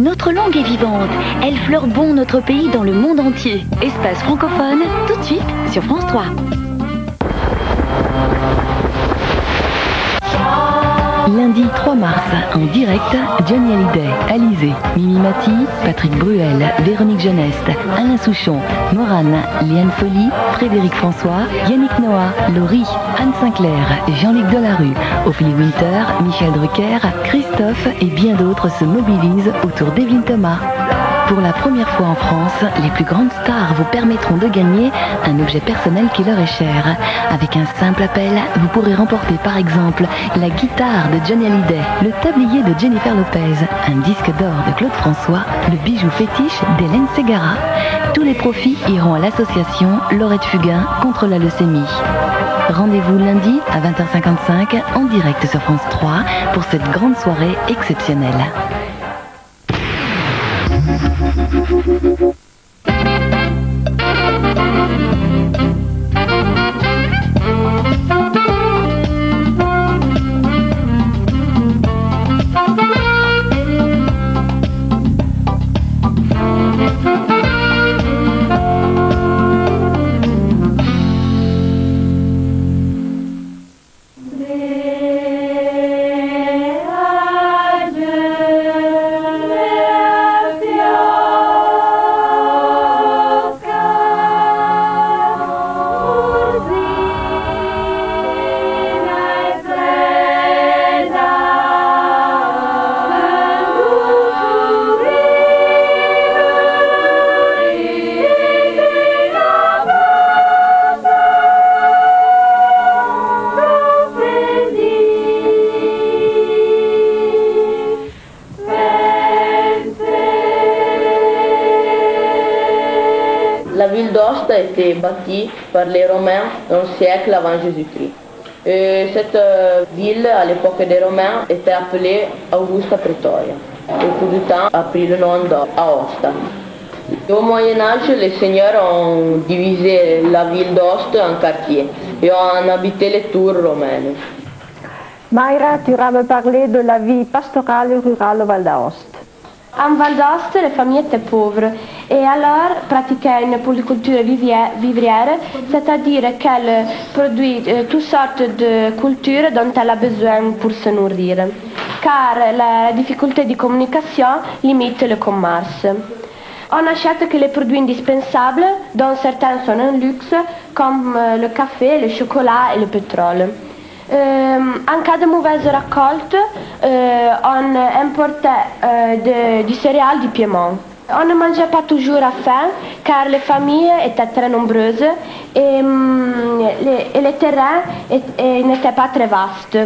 Notre langue est vivante. Elle fleure bon notre pays dans le monde entier. Espace francophone, tout de suite sur France 3. Lundi 3 mars, en direct, Johnny Hallyday, Alizé, Mimi Mati, Patrick Bruel, Véronique Jeuneste, Alain Souchon, Morane, Liane Folly, Frédéric François, Yannick Noah, Laurie, Anne Sinclair, Jean-Luc Delarue, Ophélie Winter, Michel Drucker, Christophe et bien d'autres se mobilisent autour d'Evelyne Thomas. Pour la première fois en France, les plus grandes stars vous permettront de gagner un objet personnel qui leur est cher. Avec un simple appel, vous pourrez remporter par exemple la guitare de Johnny Hallyday, le tablier de Jennifer Lopez, un disque d'or de Claude François, le bijou fétiche d'Hélène Ségara. Tous les profits iront à l'association Laurette Fugain contre la leucémie. Rendez-vous lundi à 20h55 en direct sur France 3 pour cette grande soirée exceptionnelle. La ville d'Ost a été bâtie par les Romains un siècle avant Jésus-Christ. Cette ville, à l'époque des Romains, était appelée Augusta Pretoria. Au cours du temps, a pris le nom d'Aosta. Au Moyen-Âge, les seigneurs ont divisé la ville d'Ost en quartiers et ont habité les tours romaines. Mayra, tu vas me parler de la vie pastorale et rurale au Val d'Aoste. En Val d'Aoste, les familles étaient pauvres et alors pratiquaient une polyculture vivrière, c'est-à-dire qu'elle produit toutes sortes de cultures dont elle a besoin pour se nourrir, car la difficulté de communication limite le commerce. On achète que les produits indispensables, dont certains sont un luxe, comme le café, le chocolat et le pétrole. En cas de mauvaise récolte, on importait du céréales du Piémont. On ne mangeait pas toujours à faim car les familles étaient très nombreuses et les terrains n'étaient pas très vastes.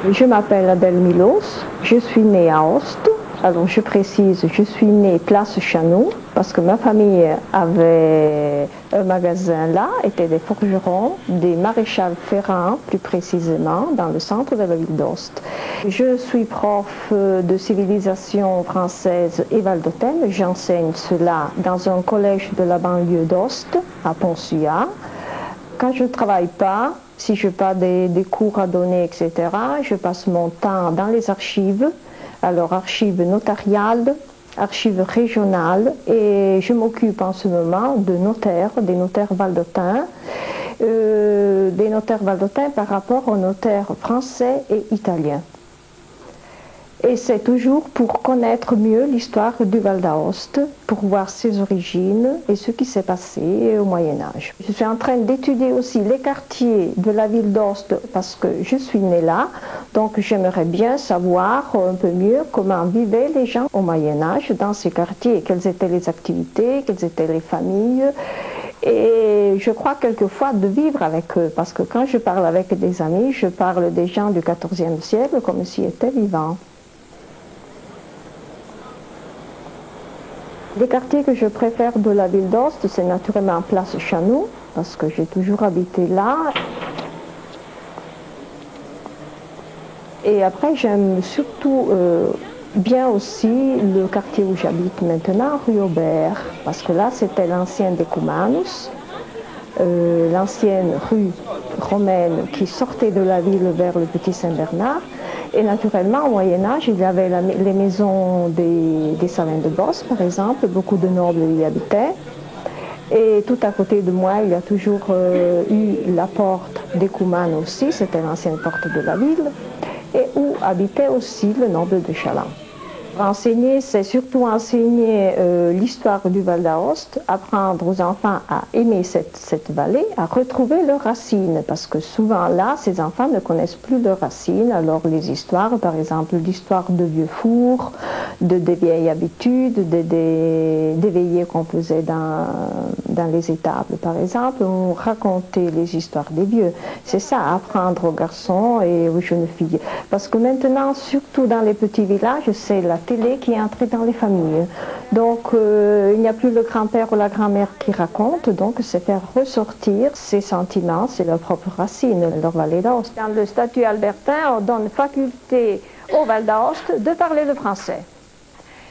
Je m'appelle Adèle Milos, je suis née à Aoste. Alors je précise, je suis née place Chanou parce que ma famille avait un magasin là, était des forgerons, des maréchals ferrants plus précisément, dans le centre de la ville d'Aoste. Je suis prof de civilisation française et valdôtaine, j'enseigne cela dans un collège de la banlieue d'Aoste, à Pont-Suat. Quand je ne travaille pas, si je n'ai pas des cours à donner, etc., je passe mon temps dans les archives. Alors, archives notariales, archives régionales, et je m'occupe en ce moment de notaires, des notaires valdôtains par rapport aux notaires français et italiens. Et c'est toujours pour connaître mieux l'histoire du Val d'Aoste, pour voir ses origines et ce qui s'est passé au Moyen-Âge. Je suis en train d'étudier aussi les quartiers de la ville d'Aoste parce que je suis née là, donc j'aimerais bien savoir un peu mieux comment vivaient les gens au Moyen-Âge dans ces quartiers, quelles étaient les activités, quelles étaient les familles. Et je crois quelquefois de vivre avec eux, parce que quand je parle avec des amis, je parle des gens du XIVe siècle comme s'ils étaient vivants. Les quartiers que je préfère de la ville d'Aoste, c'est naturellement Place Chanou, parce que j'ai toujours habité là. Et après, j'aime surtout bien aussi le quartier où j'habite maintenant, rue Aubert, parce que là, c'était l'ancien Decumanus, l'ancienne rue romaine qui sortait de la ville vers le Petit Saint-Bernard. Et naturellement, au Moyen-Âge, il y avait les maisons des salins de bosse, par exemple. Beaucoup de nobles y habitaient. Et tout à côté de moi, il y a toujours eu la porte des Cumans aussi, c'était l'ancienne porte de la ville, et où habitait aussi le noble de Chalain. Enseigner, c'est surtout enseigner l'histoire du Val d'Aoste, apprendre aux enfants à aimer cette vallée, à retrouver leurs racines, parce que souvent là, ces enfants ne connaissent plus leurs racines. Alors les histoires, par exemple, l'histoire de vieux fours, des vieilles habitudes, des veillées qu'on faisait dans les étables, par exemple, on racontait les histoires des vieux. C'est ça, apprendre aux garçons et aux jeunes filles. Parce que maintenant, surtout dans les petits villages, c'est la télé qui est entrée dans les familles. Donc il n'y a plus le grand-père ou la grand-mère qui raconte, donc c'est faire ressortir ces sentiments, c'est leur propre racine, leur vallée d'Aoste. Dans le statut albertain, on donne faculté au Val d'Aoste de parler le français.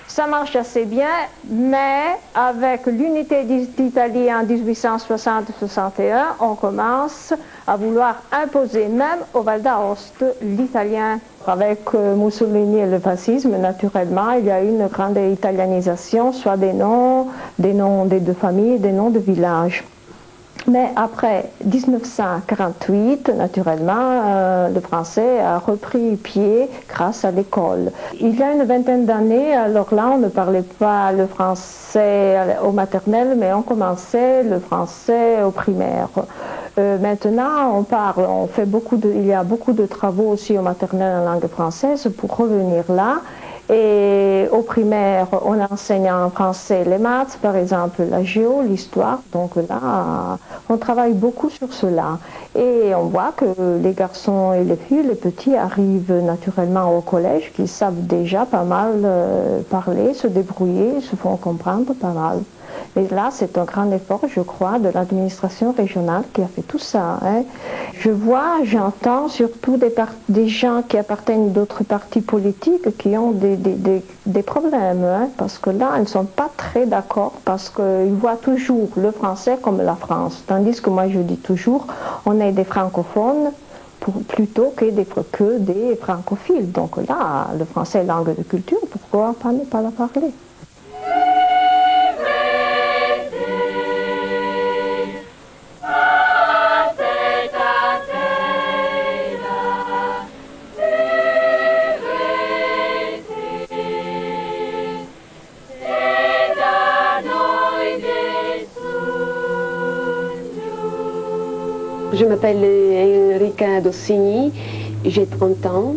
Ça marche assez bien, mais avec l'unité d'Italie en 1860-61, on commence à vouloir imposer même au Val d'Aoste l'italien. Avec Mussolini et le fascisme, naturellement, il y a eu une grande italianisation, soit des noms des deux familles, des noms de villages. Mais après 1948, naturellement, le français a repris pied grâce à l'école. Il y a une vingtaine d'années, alors là, on ne parlait pas le français au maternel, mais on commençait le français au primaire. Maintenant, il y a beaucoup de travaux aussi au maternel en langue française pour revenir là. Et au primaire, on enseigne en français les maths, par exemple la géo, l'histoire. Donc là, on travaille beaucoup sur cela. Et on voit que les garçons et les filles, les petits, arrivent naturellement au collège, qui savent déjà pas mal parler, se débrouiller, se font comprendre pas mal. Et là, c'est un grand effort, je crois, de l'administration régionale qui a fait tout ça. Hein. Je vois, j'entends surtout des gens qui appartiennent d'autres partis politiques qui ont des problèmes, hein, parce que là, ils ne sont pas très d'accord, parce qu'ils voient toujours le français comme la France. Tandis que moi, je dis toujours, on est des francophones plutôt que des francophiles. Donc là, le français est langue de culture, pourquoi ne pas la parler? Je m'appelle Enrica Dossigny, j'ai 30 ans,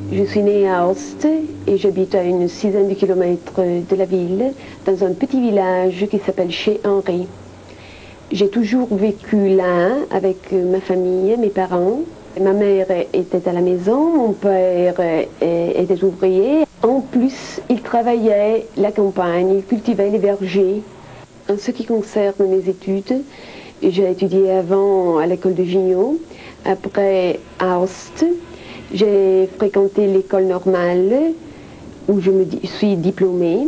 je suis née à Aoste et j'habite à une dizaine de kilomètres de la ville, dans un petit village qui s'appelle Chez Henri. J'ai toujours vécu là avec ma famille, mes parents. Ma mère était à la maison, mon père était ouvrier. En plus, il travaillait la campagne, il cultivait les vergers. En ce qui concerne mes études, j'ai étudié avant à l'école de Gignot, après à Aoste. J'ai fréquenté l'école normale où je suis diplômée.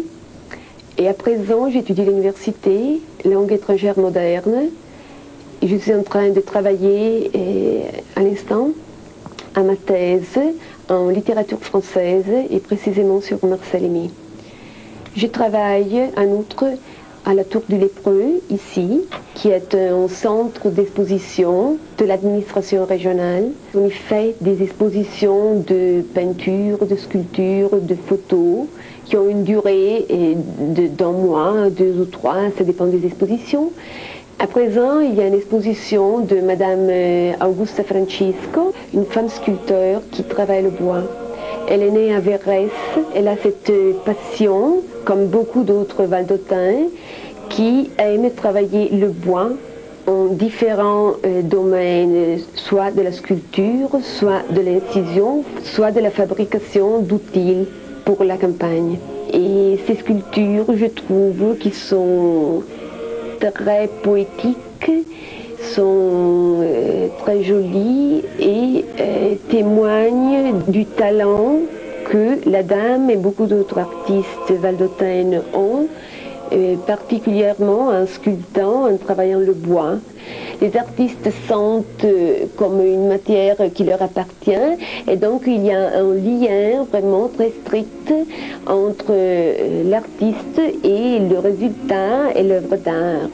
Et à présent, j'étudie à l'université, langue étrangère moderne. Et je suis en train de travailler à l'instant à ma thèse en littérature française et précisément sur Marcel Aimé. Je travaille en outre à la Tour du Lépreux, ici, qui est un centre d'exposition de l'administration régionale. On y fait des expositions de peinture, de sculpture, de photos, qui ont une durée d'un mois, 2 ou 3, ça dépend des expositions. À présent, il y a une exposition de Madame Augusta Francisco, une femme sculpteur qui travaille le bois. Elle est née à Verrès, elle a cette passion, comme beaucoup d'autres valdôtains, qui aiment travailler le bois en différents domaines, soit de la sculpture, soit de l'incision, soit de la fabrication d'outils pour la campagne. Et ces sculptures, je trouve, qui sont très poétiques, sont très jolies et témoignent du talent que la dame et beaucoup d'autres artistes valdôtaines ont particulièrement en sculptant, en travaillant le bois. Les artistes sentent comme une matière qui leur appartient et donc il y a un lien vraiment très strict entre l'artiste et le résultat et l'œuvre d'art.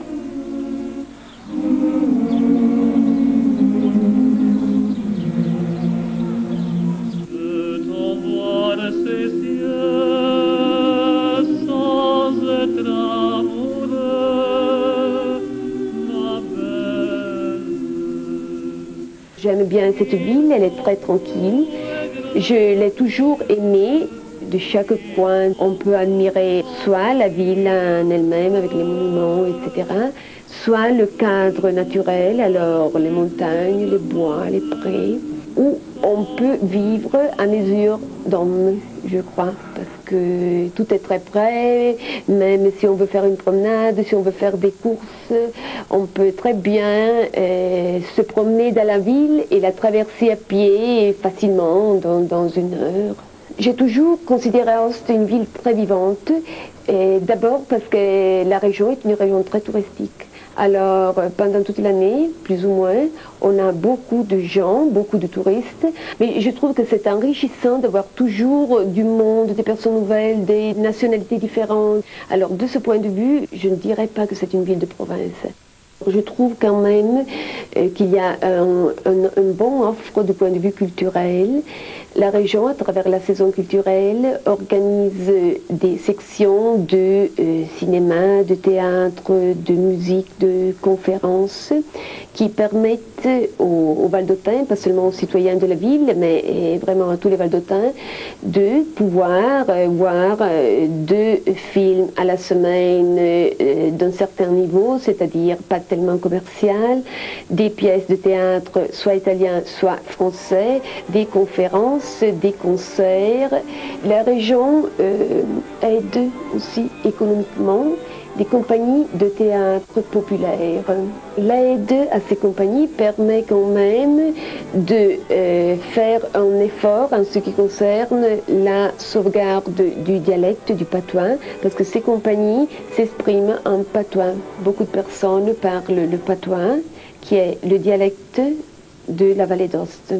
J'aime bien cette ville, elle est très tranquille. Je l'ai toujours aimée. De chaque coin, on peut admirer soit la ville en elle-même avec les monuments, etc., soit le cadre naturel, alors les montagnes, les bois, les prés, où on peut vivre à mesure d'homme, je crois, parce que tout est très près, même si on veut faire une promenade, si on veut faire des courses, on peut très bien se promener dans la ville et la traverser à pied facilement dans une heure. J'ai toujours considéré Aoste une ville très vivante, d'abord parce que la région est une région très touristique. Alors, pendant toute l'année, plus ou moins, on a beaucoup de gens, beaucoup de touristes, mais je trouve que c'est enrichissant d'avoir toujours du monde, des personnes nouvelles, des nationalités différentes. Alors, de ce point de vue, je ne dirais pas que c'est une ville de province. Je trouve quand même qu'il y a un bon offre du point de vue culturel. La région, à travers la saison culturelle, organise des sections de cinéma, de théâtre, de musique, de conférences qui permettent aux Valdôtains, pas seulement aux citoyens de la ville, mais vraiment à tous les Valdôtains, de pouvoir voir 2 films à la semaine d'un certain niveau, c'est-à-dire pas tellement commercial, des pièces de théâtre soit italiens, soit français, des conférences, des concerts. La région aide aussi économiquement des compagnies de théâtre populaires. L'aide à ces compagnies permet quand même de faire un effort en ce qui concerne la sauvegarde du dialecte, du patois, parce que ces compagnies s'expriment en patois. Beaucoup de personnes parlent le patois, qui est le dialecte de la vallée d'Aoste.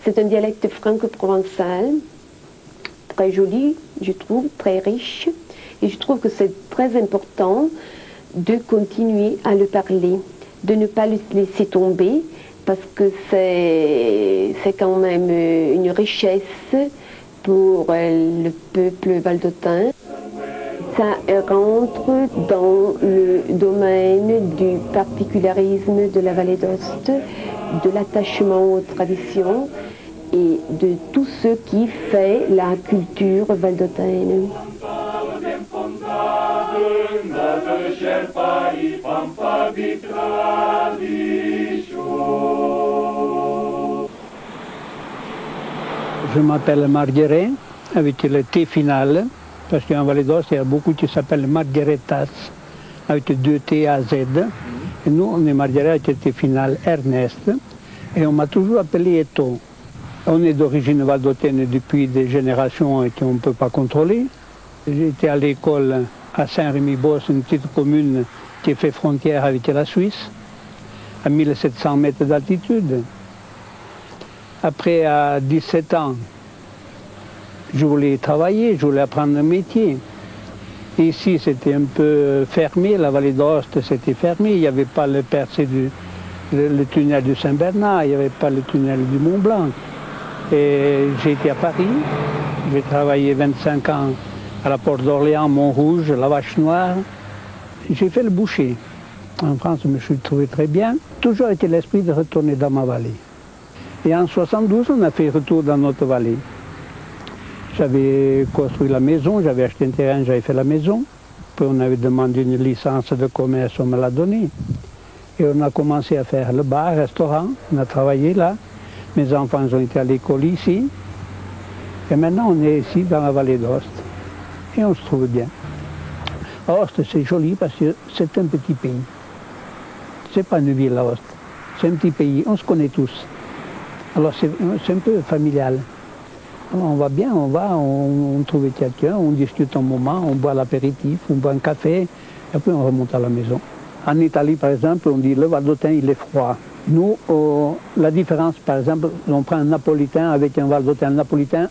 C'est un dialecte franco-provençal, très joli, je trouve, très riche. Et je trouve que c'est très important de continuer à le parler, de ne pas le laisser tomber, parce que c'est quand même une richesse pour le peuple valdôtain. Ça rentre dans le domaine du particularisme de la vallée d'Aoste, de l'attachement aux traditions et de tout ce qui fait la culture valdôtaine. Je m'appelle Marguerite, avec le T final, parce qu'en Vallée d'Aoste, il y a beaucoup qui s'appellent Margueritas, avec 2 T à Z. Et nous, on est Marguerite avec le T final Ernest, et on m'a toujours appelé Eto. On est d'origine valdôtaine depuis des générations qu'on ne peut pas contrôler. J'étais à l'école à Saint-Rémy-Bosse, une petite commune qui fait frontière avec la Suisse, à 1700 mètres d'altitude. Après, à 17 ans, je voulais travailler, je voulais apprendre un métier. Ici, c'était un peu fermé, la vallée d'Aoste, c'était fermé. Il n'y avait pas le percé le tunnel du Saint-Bernard, il n'y avait pas le tunnel du Mont-Blanc. Et j'ai été à Paris, j'ai travaillé 25 ans à la Porte d'Orléans, Montrouge, la Vache Noire. J'ai fait le boucher. En France, je me suis trouvé très bien. Toujours été l'esprit de retourner dans ma vallée. Et en 72, on a fait retour dans notre vallée. J'avais construit la maison, j'avais acheté un terrain, j'avais fait la maison. Puis on avait demandé une licence de commerce, on me l'a donnée. Et on a commencé à faire le bar, restaurant, on a travaillé là. Mes enfants ont été à l'école ici. Et maintenant, on est ici dans la vallée d'Aoste. Et on se trouve bien. Aoste, c'est joli parce que c'est un petit pays. C'est pas une ville, Aoste. C'est un petit pays, on se connaît tous. Alors c'est un peu familial. On va bien, on trouve quelqu'un, on discute un moment, on boit l'apéritif, on boit un café, et après on remonte à la maison. En Italie, par exemple, on dit le Val d'Autun, il est froid. Nous, la différence, par exemple, on prend un napolitain avec un Val d'Autun. Le napolitain,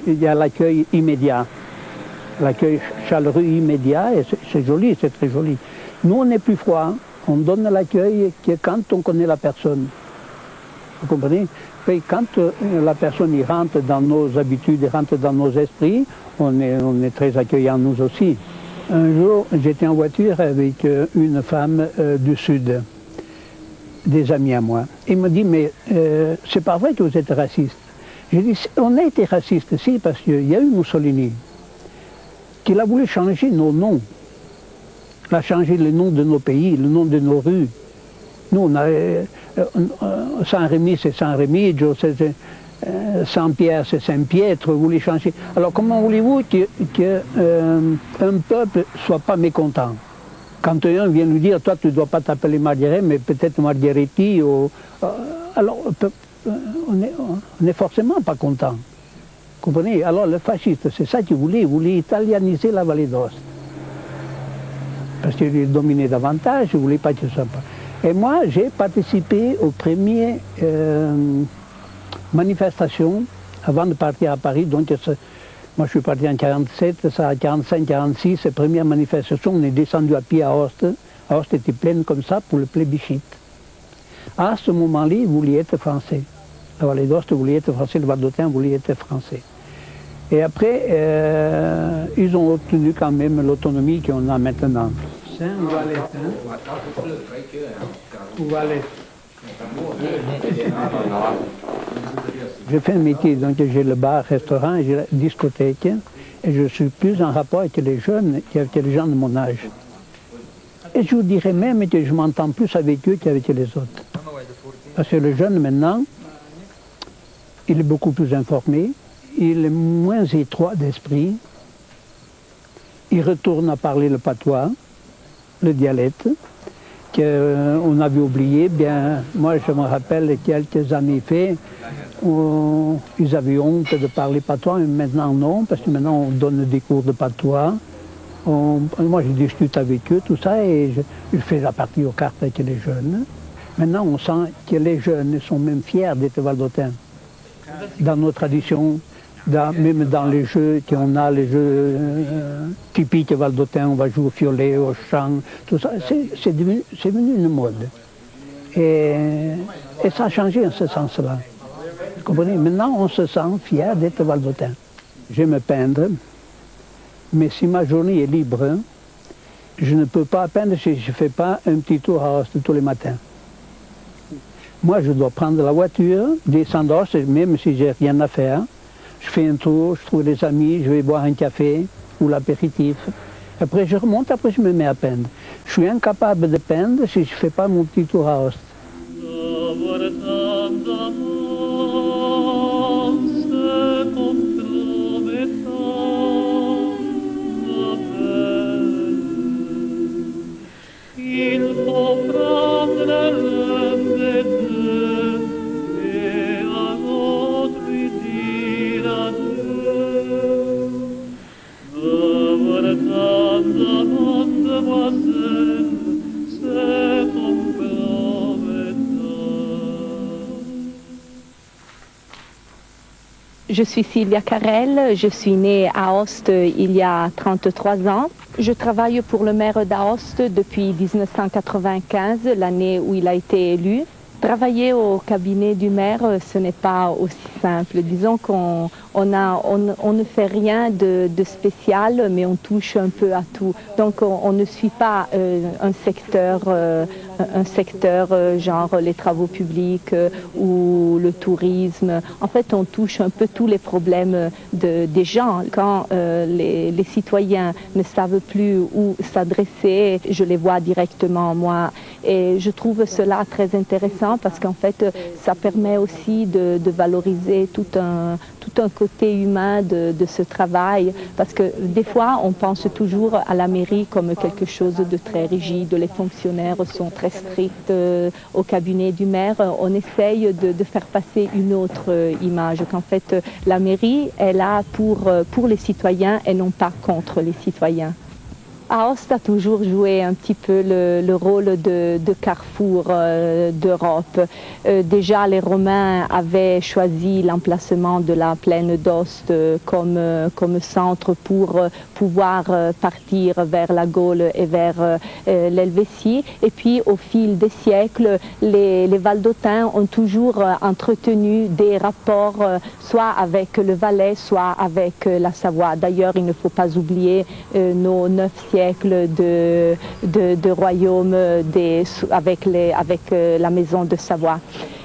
il y a l'accueil immédiat, l'accueil chaleureux immédiat, et c'est joli, c'est très joli. Nous, on est plus froid, on donne l'accueil que quand on connaît la personne. Vous comprenez? Et quand la personne y rentre dans nos habitudes, rentre dans nos esprits, on est très accueillant nous aussi. Un jour, j'étais en voiture avec une femme du Sud, des amis à moi. Il me dit, mais c'est pas vrai que vous êtes raciste. J'ai dit, on a été raciste, si, parce qu'il y a eu Mussolini, qui a voulu changer nos noms. Il a changé le nom de nos pays, le nom de nos rues. Nous, on a Saint-Rémy, c'est Saint-Remigio, Saint-Pierre, c'est Saint-Pietro, vous voulez changer. Alors comment voulez-vous qu'un peuple ne soit pas mécontent? Quand un vient nous dire, toi tu ne dois pas t'appeler Marguerite, mais peut-être Margheretti, alors on est forcément pas content. Comprenez? Alors le fasciste, c'est ça qu'il voulait, il voulait italianiser la vallée d'Aoste. Parce qu'il dominait davantage, il ne voulait pas que ce soit pas. Et moi, j'ai participé aux premières manifestations avant de partir à Paris. Donc, moi, je suis parti en 1947, ça, en 1945-1946, les premières manifestations, on est descendu à pied à Aoste. Aoste était pleine comme ça pour le plébiscite. À ce moment-là, ils voulaient être français. La vallée d'Aoste voulait être français, le Val d'Autun voulait être français. Et après, ils ont obtenu quand même l'autonomie qu'on a maintenant. Je fais un métier, donc j'ai le bar, restaurant, j'ai la discothèque, et je suis plus en rapport avec les jeunes qu'avec les gens de mon âge. Et je vous dirais même que je m'entends plus avec eux qu'avec les autres. Parce que le jeune maintenant, il est beaucoup plus informé, il est moins étroit d'esprit, il retourne à parler le patois, le dialecte, qu'on avait oublié. Bien, moi je me rappelle quelques années fait, ils avaient honte de parler patois, mais maintenant non, parce que maintenant on donne des cours de patois. Moi je discute avec eux, tout ça, et je fais la partie aux cartes avec les jeunes. Maintenant on sent que les jeunes sont même fiers d'être Val-d'Autun. Dans nos traditions, même dans les jeux qu'on a, les jeux typiques Val-d'Autun, on va jouer au fiolet, au chant, tout ça, c'est devenu une mode. Et ça a changé en ce sens-là. Vous comprenez? Maintenant, on se sent fier d'être Val-d'Autun. J'aime peindre, mais si ma journée est libre, je ne peux pas peindre si je ne fais pas un petit tour à Aoste tous les matins. Moi, je dois prendre la voiture, descendre à Aoste, même si j'ai rien à faire. Je fais un tour, je trouve des amis, je vais boire un café ou l'apéritif. Après, je remonte, après je me mets à peindre. Je suis incapable de peindre si je ne fais pas mon petit tour à Aoste. Je suis Sylvia Carrel, je suis née à Aoste il y a 33 ans. Je travaille pour le maire d'Aoste depuis 1995, l'année où il a été élu. Travailler au cabinet du maire, ce n'est pas aussi simple. Disons qu'on ne fait rien de spécial, mais on touche un peu à tout. Donc on ne suit pas un secteur genre les travaux publics ou le tourisme. En fait, on touche un peu tous les problèmes des gens. Quand les citoyens ne savent plus où s'adresser, je les vois directement moi. Et je trouve cela très intéressant parce qu'en fait, ça permet aussi de valoriser tout un côté humain de ce travail. Parce que des fois, on pense toujours à la mairie comme quelque chose de très rigide. Les fonctionnaires sont très très stricte au cabinet du maire. On essaye de faire passer une autre image, qu'en fait la mairie est là pour les citoyens et non pas contre les citoyens. Aoste a toujours joué un petit peu le rôle de carrefour d'Europe. Déjà, les Romains avaient choisi l'emplacement de la plaine d'Aoste comme centre pour pouvoir partir vers la Gaule et vers l'Helvétie. Et puis, au fil des siècles, les Valdôtains ont toujours entretenu des rapports soit avec le Valais, soit avec la Savoie. D'ailleurs, il ne faut pas oublier nos 9 siècles de royaume avec la maison de Savoie.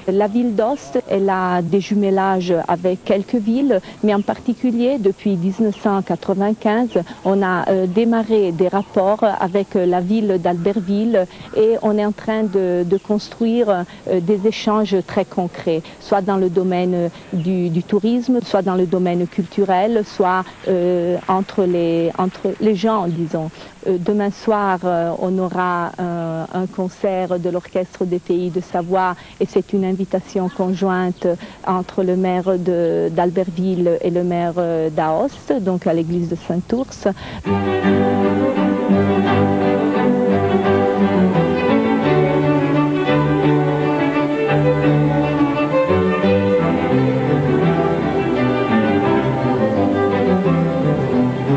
La ville d'Aoste, elle a des jumelages avec quelques villes, mais en particulier depuis 1995, on a démarré des rapports avec la ville d'Albertville et on est en train de construire des échanges très concrets, soit dans le domaine du tourisme, soit dans le domaine culturel, soit entre les gens, disons. Demain soir, on aura un concert de l'Orchestre des Pays de Savoie et c'est une invitation conjointe entre le maire d'Albertville et le maire d'Aoste, donc à l'église de Saint-Ours.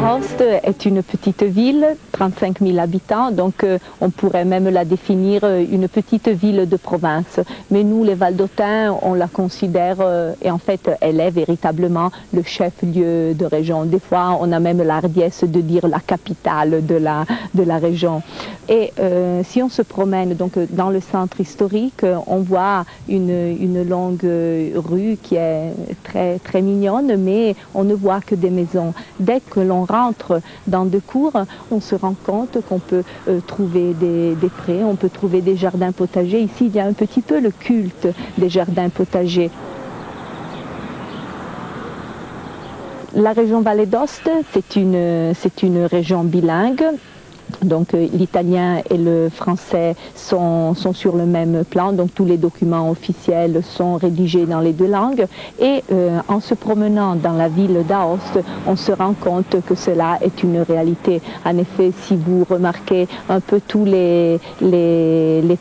Aoste est une petite ville, 35 000 habitants, donc on pourrait même la définir une petite ville de province. Mais nous, les Valdôtains, on la considère, et en fait, elle est véritablement le chef-lieu de région. Des fois, on a même la hardiesse de dire la capitale de la région. Et si on se promène donc dans le centre historique, on voit une longue rue qui est très, très mignonne, mais on ne voit que des maisons. Dès que l'on rentre dans deux cours, on se rend compte qu'on peut trouver des prés, on peut trouver des jardins potagers. Ici, il y a un petit peu le culte des jardins potagers. La région Vallée d'Aoste, c'est une région bilingue. Donc l'italien et le français sont sur le même plan, donc tous les documents officiels sont rédigés dans les deux langues. Et en se promenant dans la ville d'Aoste, on se rend compte que cela est une réalité. En effet, si vous remarquez un peu tous les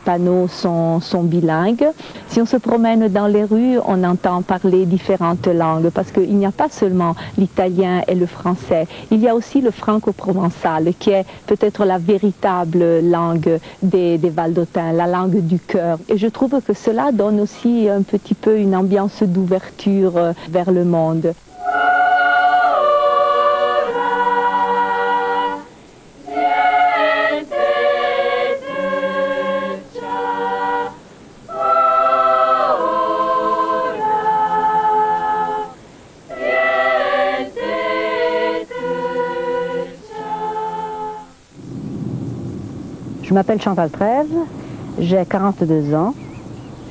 panneaux sont bilingues. Si on se promène dans les rues, on entend parler différentes langues, parce qu'il n'y a pas seulement l'italien et le français, il y a aussi le franco-provençal, qui est peut-être la véritable langue des Valdôtains, la langue du cœur. Et je trouve que cela donne aussi un petit peu une ambiance d'ouverture vers le monde. Je m'appelle Chantal Trèves, j'ai 42 ans,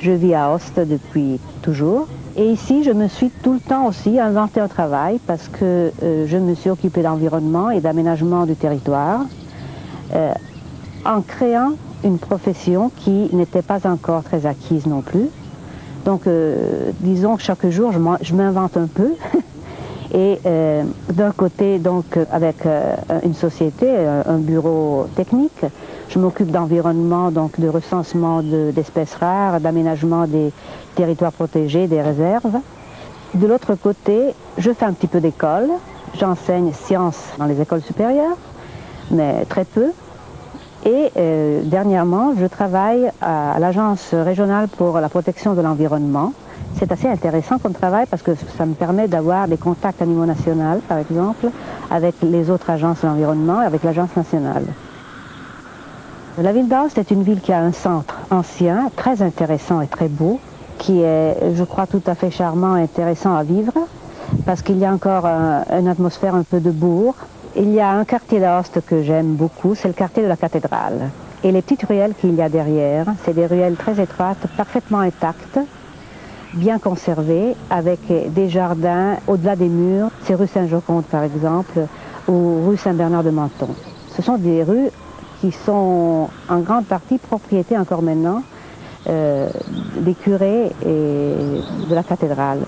je vis à Aoste depuis toujours. Et ici, je me suis tout le temps aussi inventé un travail parce que je me suis occupée d'environnement et d'aménagement du territoire en créant une profession qui n'était pas encore très acquise non plus. Donc, disons que chaque jour, je m'invente un peu. Et d'un côté, donc, avec une société, un bureau technique, je m'occupe d'environnement, donc de recensement d'espèces rares, d'aménagement des territoires protégés, des réserves. De l'autre côté, je fais un petit peu d'école. J'enseigne sciences dans les écoles supérieures, mais très peu. Et dernièrement, je travaille à l'Agence régionale pour la protection de l'environnement. C'est assez intéressant comme travail parce que ça me permet d'avoir des contacts à niveau national, par exemple, avec les autres agences de l'environnement et avec l'Agence nationale. La ville d'Aoste est une ville qui a un centre ancien, très intéressant et très beau, qui est, je crois, tout à fait charmant et intéressant à vivre, parce qu'il y a encore une atmosphère un peu de bourg. Il y a un quartier d'Aoste que j'aime beaucoup, c'est le quartier de la cathédrale. Et les petites ruelles qu'il y a derrière, c'est des ruelles très étroites, parfaitement intactes, bien conservées, avec des jardins au-delà des murs. C'est rue Saint-Joconde, par exemple, ou rue Saint-Bernard de Menton. Ce sont des rues qui sont en grande partie propriété encore maintenant des curés et de la cathédrale.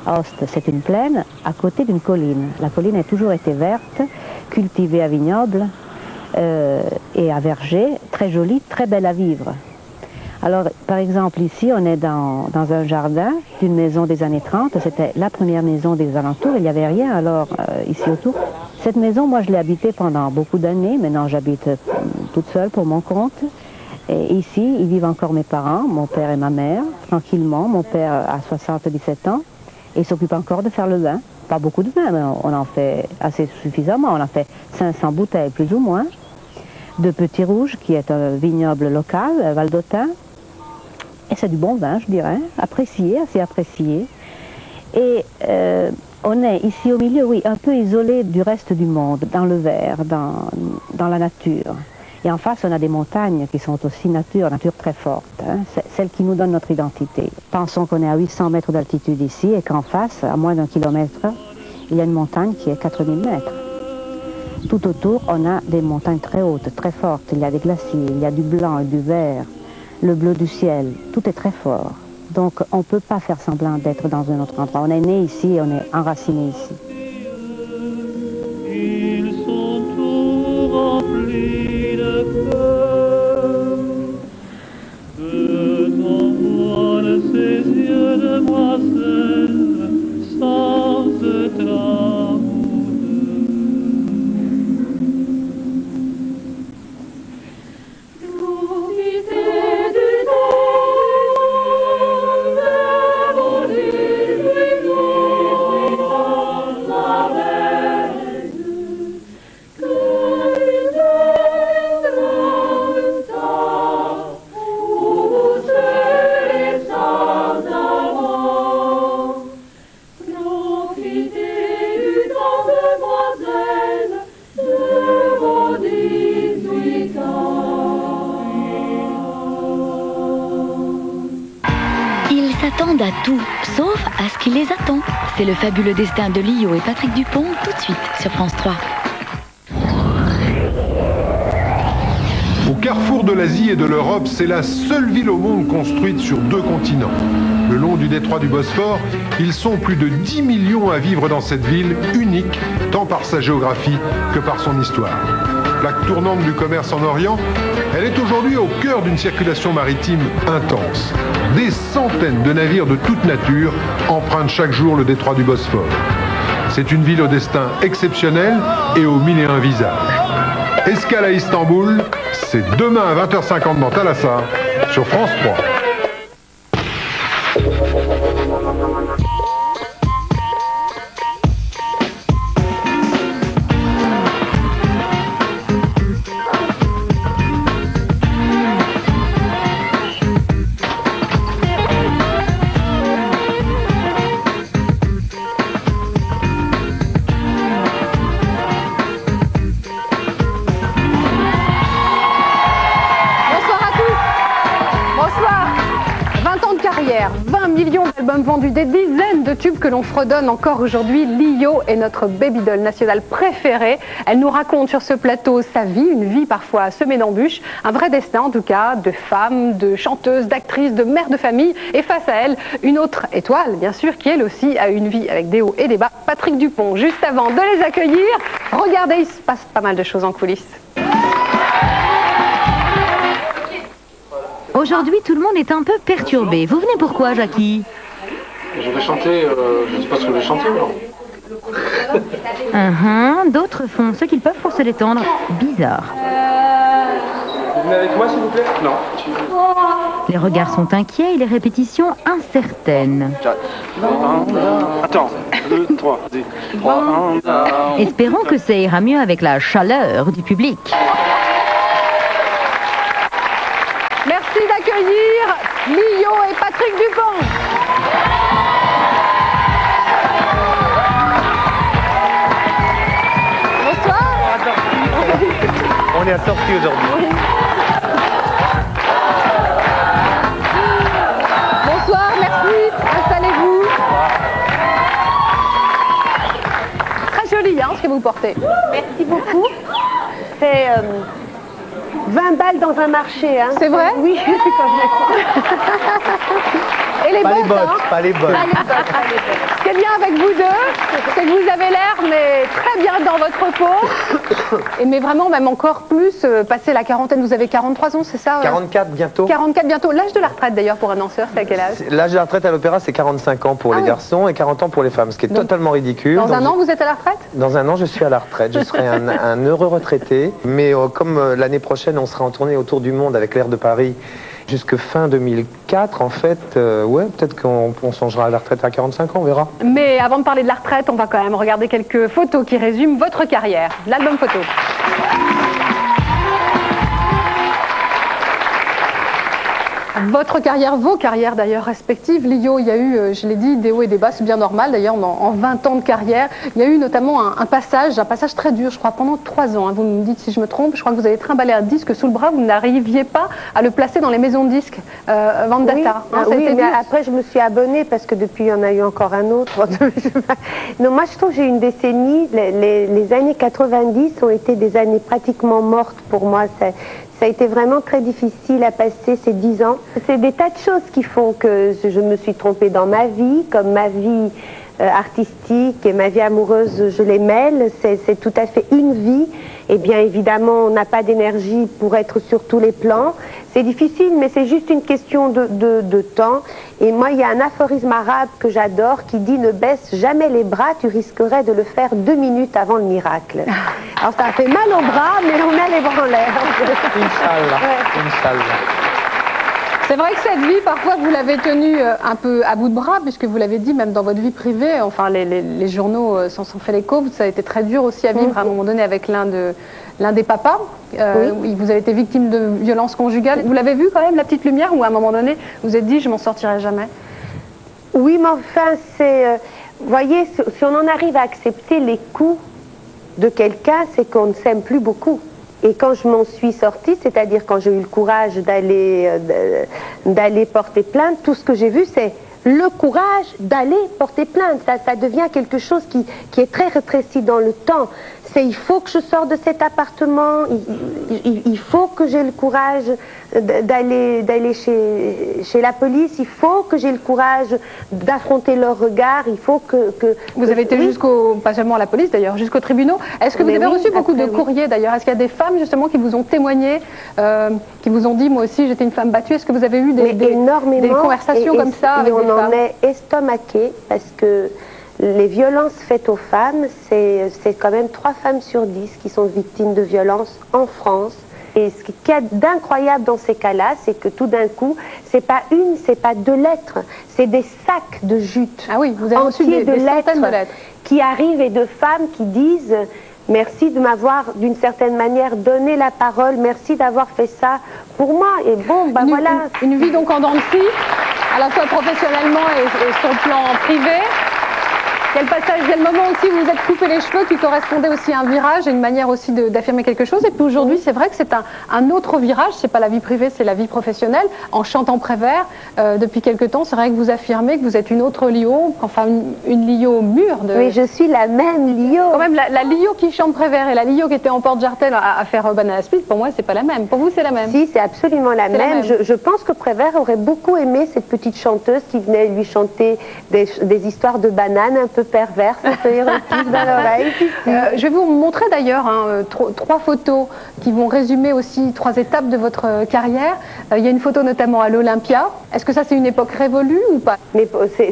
Aoste, c'est une plaine à côté d'une colline. La colline a toujours été verte, cultivée à vignobles et à vergers, très jolie, très belle à vivre. Alors, par exemple, ici, on est dans un jardin d'une maison des années 30. C'était la première maison des alentours. Il n'y avait rien alors ici autour. Cette maison, moi, je l'ai habitée pendant beaucoup d'années. Maintenant, j'habite toute seule pour mon compte. Et ici, ils vivent encore mes parents, mon père et ma mère, tranquillement. Mon père a 77 ans et il s'occupe encore de faire le vin. Pas beaucoup de vin, mais on en fait assez suffisamment. On en fait 500 bouteilles, plus ou moins. De Petit Rouge, qui est un vignoble local, valdôtain. Et c'est du bon vin, je dirais, apprécié, assez apprécié. Et on est ici au milieu, oui, un peu isolé du reste du monde, dans le vert, dans la nature. Et en face, on a des montagnes qui sont aussi nature très forte, hein, celles qui nous donnent notre identité. Pensons qu'on est à 800 mètres d'altitude ici et qu'en face, à moins d'1 kilomètre, il y a une montagne qui est 4000 mètres. Tout autour, on a des montagnes très hautes, très fortes. Il y a des glaciers, il y a du blanc et du vert, le bleu du ciel. Tout est très fort. Donc, on ne peut pas faire semblant d'être dans un autre endroit. On est né ici et on est enraciné ici. Ils sont tout remplis de feu, que t'envoient ces yeux de demoiselle sans amoureux. À tout, sauf à ce qui les attend. C'est le fabuleux destin de Lio et Patrick Dupont, tout de suite sur France 3. Au carrefour de l'Asie et de l'Europe, c'est la seule ville au monde construite sur 2 continents. Le long du détroit du Bosphore, ils sont plus de 10 millions à vivre dans cette ville, unique tant par sa géographie que par son histoire. Plaque tournante du commerce en Orient, elle est aujourd'hui au cœur d'une circulation maritime intense. Des centaines de navires de toute nature empruntent chaque jour le détroit du Bosphore. C'est une ville au destin exceptionnel et aux 1001 visages. Escale à Istanbul, c'est demain à 20h50 dans Thalassa, sur France 3. Vendu des dizaines de tubes que l'on fredonne encore aujourd'hui. Lio est notre baby doll nationale préférée. Elle nous raconte sur ce plateau sa vie, une vie parfois semée d'embûches, un vrai destin en tout cas, de femme, de chanteuse, d'actrice, de mère de famille. Et face à elle, une autre étoile, bien sûr, qui elle aussi a une vie avec des hauts et des bas. Patrick Dupont, juste avant de les accueillir, regardez, il se passe pas mal de choses en coulisses. Aujourd'hui, tout le monde est un peu perturbé. Vous venez pourquoi, Jackie? Je vais chanter, je ne sais pas ce que je vais chanter, non. D'autres font ce qu'ils peuvent pour se détendre. Bizarre. Vous venez avec moi, s'il vous plaît? Non. Les regards sont inquiets et les répétitions incertaines. Attends, 2, 3, 3, 1. Espérons que ça ira mieux avec la chaleur du public. Merci d'accueillir Lio et Patrick Dupont. Bonsoir. On est assortis aujourd'hui. Oui. Bonsoir, merci. Installez-vous. Très joli, hein, ce que vous portez. Merci beaucoup. 20 balles dans un marché. Hein. C'est vrai? Oui. Et les Pas les bottes, bottes, hein? pas les bottes. Ce qui est bien avec vous deux, c'est que vous avez l'air mais très bien dans votre peau. Et mais vraiment, même encore plus, passer la quarantaine, vous avez 43 ans, c'est ça? 44 bientôt. 44 bientôt. L'âge de la retraite d'ailleurs pour un danseur, c'est à quel âge? L'âge de la retraite à l'opéra, c'est 45 ans pour les garçons et 40 ans pour les femmes, ce qui est totalement ridicule. Dans un an, vous êtes à la retraite? Dans un an, je suis à la retraite. Je serai un heureux retraité. Mais comme l'année prochaine, on sera en tournée autour du monde avec l'Air de Paris jusque fin 2004, en fait, ouais, peut-être qu'on songera à la retraite à 45 ans, on verra. Mais avant de parler de la retraite, on va quand même regarder quelques photos qui résument votre carrière. L'album photo. Votre carrière, vos carrières d'ailleurs respectives. Lio, il y a eu, je l'ai dit, des hauts et des bas, c'est bien normal d'ailleurs, en 20 ans de carrière. Il y a eu notamment un passage très dur, je crois, pendant 3 ans. Hein. Vous me dites si je me trompe, je crois que vous avez trimballé un disque sous le bras, vous n'arriviez pas à le placer dans les maisons de disques Vendetta. Oui, Hein, ça a oui, été mais dur. après je me suis abonnée parce que depuis il y en a eu encore un autre. Non, moi je trouve que j'ai une décennie, les années 90 ont été des années pratiquement mortes pour moi. Ça a été vraiment très difficile à passer ces 10 ans. C'est des tas de choses qui font que je me suis trompée dans ma vie, comme ma vie artistique et ma vie amoureuse, je les mêle. C'est tout à fait une vie. Et bien évidemment, on n'a pas d'énergie pour être sur tous les plans. C'est difficile, mais c'est juste une question de temps. Et moi, il y a un aphorisme arabe que j'adore qui dit « Ne baisse jamais les bras, tu risquerais de le faire 2 minutes avant le miracle. » Alors ça fait mal aux bras, mais on a les bras en l'air. Inch'Allah, Inch'Allah. C'est vrai que cette vie, parfois, vous l'avez tenue un peu à bout de bras, puisque vous l'avez dit, même dans votre vie privée, enfin, les journaux s'en sont fait l'écho, ça a été très dur aussi à vivre à un moment donné avec l'un des papas. Oui. Vous avez été victime de violences conjugales. Vous l'avez vu quand même, la petite lumière, ou à un moment donné, vous vous êtes dit, je m'en sortirai jamais? Oui, mais enfin, c'est... vous voyez, si on en arrive à accepter les coups de quelqu'un, c'est qu'on ne s'aime plus beaucoup. Et quand je m'en suis sortie, c'est-à-dire quand j'ai eu le courage d'aller porter plainte, tout ce que j'ai vu, c'est le courage d'aller porter plainte. Ça devient quelque chose qui est très rétréci dans le temps. C'est il faut que je sorte de cet appartement, il faut que j'ai le courage d'aller chez la police, il faut que j'ai le courage d'affronter leur regard, il faut que vous avez été jusqu'au, pas seulement à la police d'ailleurs, jusqu'aux tribunaux. Est-ce que vous avez reçu beaucoup de courriers d'ailleurs? Est-ce qu'il y a des femmes justement qui vous ont témoigné, qui vous ont dit moi aussi j'étais une femme battue? Est-ce que vous avez eu des conversations comme ça avec des femmes? On en est estomaqué parce que les violences faites aux femmes, c'est quand même 3 femmes sur 10 qui sont victimes de violences en France. Et ce qu'il y a d'incroyable dans ces cas-là, c'est que tout d'un coup, c'est pas une, c'est pas 2 lettres, c'est des sacs de jute. Ah oui, vous avez reçu des centaines de lettres qui arrivent et de femmes qui disent merci de m'avoir d'une certaine manière donné la parole, merci d'avoir fait ça pour moi. Et bon, ben voilà. Une vie donc en dents de scie, à la fois professionnellement et sur le plan privé. Quel passage, quel moment aussi où vous vous êtes coupé les cheveux qui correspondait aussi à un virage et une manière aussi d'affirmer quelque chose. Et puis aujourd'hui, c'est vrai que c'est un autre virage, c'est pas la vie privée, c'est la vie professionnelle. En chantant Prévert, depuis quelque temps, c'est vrai que vous affirmez que vous êtes une autre Lio, enfin une Lio mûre. Oui, je suis la même Lio. Quand même, la Lio qui chante Prévert et la Lio qui était en Porte-Jartel à faire Banana Split, pour moi, c'est pas la même. Pour vous, c'est la même? Si, c'est absolument la même. Je pense que Prévert aurait beaucoup aimé cette petite chanteuse qui venait lui chanter des histoires de bananes un peu perverse, un peu érotique dans l'oreille. Je vais vous montrer d'ailleurs 3 photos qui vont résumer aussi 3 étapes de votre carrière. Il y a une photo notamment à l'Olympia. Est-ce que ça c'est une époque révolue ou pas? Mais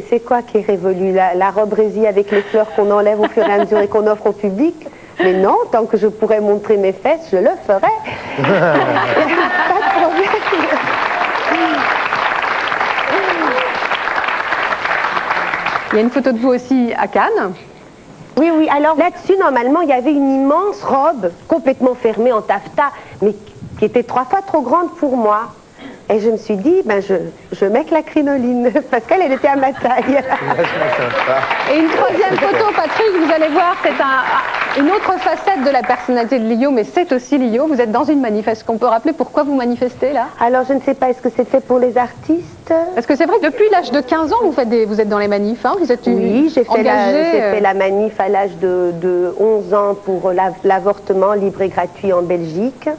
c'est quoi qui est révolu? La robe résille avec les fleurs qu'on enlève au fur et à mesure et qu'on offre au public? Mais non, tant que je pourrais montrer mes fesses, je le ferai. Pas de problème. Il y a une photo de vous aussi à Cannes. Oui, oui. Alors là-dessus, normalement, il y avait une immense robe complètement fermée en taffetas, mais qui était 3 fois trop grande pour moi. Et je me suis dit, ben je mets que la crinoline, parce qu'elle était à ma taille. Et une 3e photo, Patrick, vous allez voir, c'est une autre facette de la personnalité de Lio, mais c'est aussi Lio. Vous êtes dans une manif. Est-ce qu'on peut rappeler pourquoi vous manifestez là? Alors je ne sais pas, est-ce que c'était pour les artistes? Est-ce que c'est vrai que depuis l'âge de 15 ans, vous êtes dans les manifs, hein? Vous êtes Oui, j'ai engagée, fait la manif à l'âge de 11 ans pour l'avortement libre et gratuit en Belgique.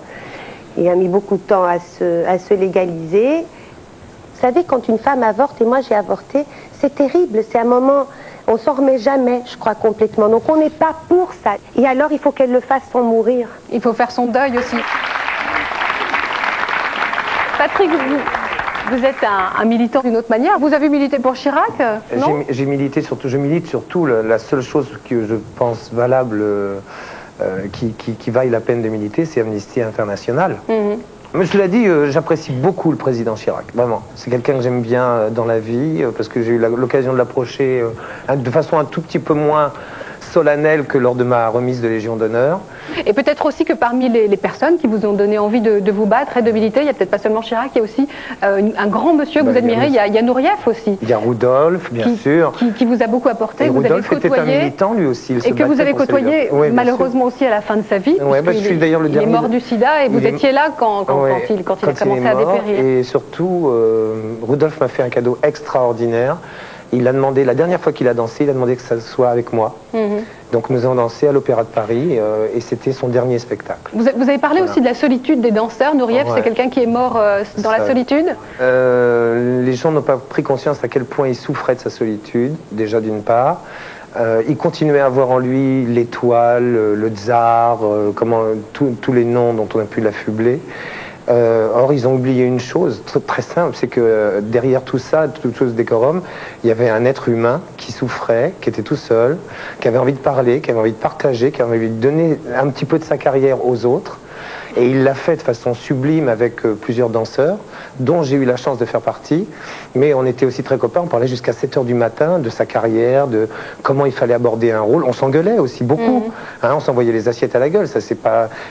Il a mis beaucoup de temps à se légaliser. Vous savez, quand une femme avorte, et moi j'ai avorté, c'est terrible, c'est un moment, on s'en remet jamais, je crois, complètement. Donc on n'est pas pour ça. Et alors il faut qu'elle le fasse sans mourir. Il faut faire son deuil aussi. Patrick, vous êtes un militant d'une autre manière. Vous avez milité pour Chirac, non? J'ai milité surtout, je milite surtout, la seule chose que je pense valable, qui vaille la peine de militer, c'est Amnesty International. Mais cela dit, j'apprécie beaucoup le président Chirac, vraiment. C'est quelqu'un que j'aime bien dans la vie, parce que j'ai eu l'occasion de l'approcher de façon un tout petit peu moins solennelle que lors de ma remise de Légion d'honneur. Et peut-être aussi que parmi les personnes qui vous ont donné envie de vous battre et de militer, il n'y a peut-être pas seulement Chirac, il y a aussi un grand monsieur que vous admirez, il y a Nourieff aussi. Il y a Rudolf, bien sûr. Qui vous a beaucoup apporté. Et vous Rudolf avez côtoyé, était un militant lui aussi. Et que vous avez côtoyé malheureusement aussi à la fin de sa vie. Ouais, je suis d'ailleurs le dernier. Il est mort du sida et vous étiez là quand il a commencé à dépérir. Et surtout, Rudolf m'a fait un cadeau extraordinaire. Il a demandé, la dernière fois qu'il a dansé, il a demandé que ça soit avec moi. Donc nous avons dansé à l'Opéra de Paris et c'était son dernier spectacle. Vous avez parlé aussi de la solitude des danseurs. Nourieff, c'est quelqu'un qui est mort dans la solitude. Les gens n'ont pas pris conscience à quel point il souffrait de sa solitude, déjà d'une part. Il continuait à avoir en lui l'étoile, le tsar, tous les noms dont on a pu l'affubler. Or, ils ont oublié une chose très simple, c'est que derrière tout ça, toute chose décorum, il y avait un être humain qui souffrait, qui était tout seul, qui avait envie de parler, qui avait envie de partager, qui avait envie de donner un petit peu de sa carrière aux autres. Et il l'a fait de façon sublime avec plusieurs danseurs, dont j'ai eu la chance de faire partie. Mais on était aussi très copains, on parlait jusqu'à 7 h du matin de sa carrière, de comment il fallait aborder un rôle. On s'engueulait aussi beaucoup, on s'envoyait les assiettes à la gueule,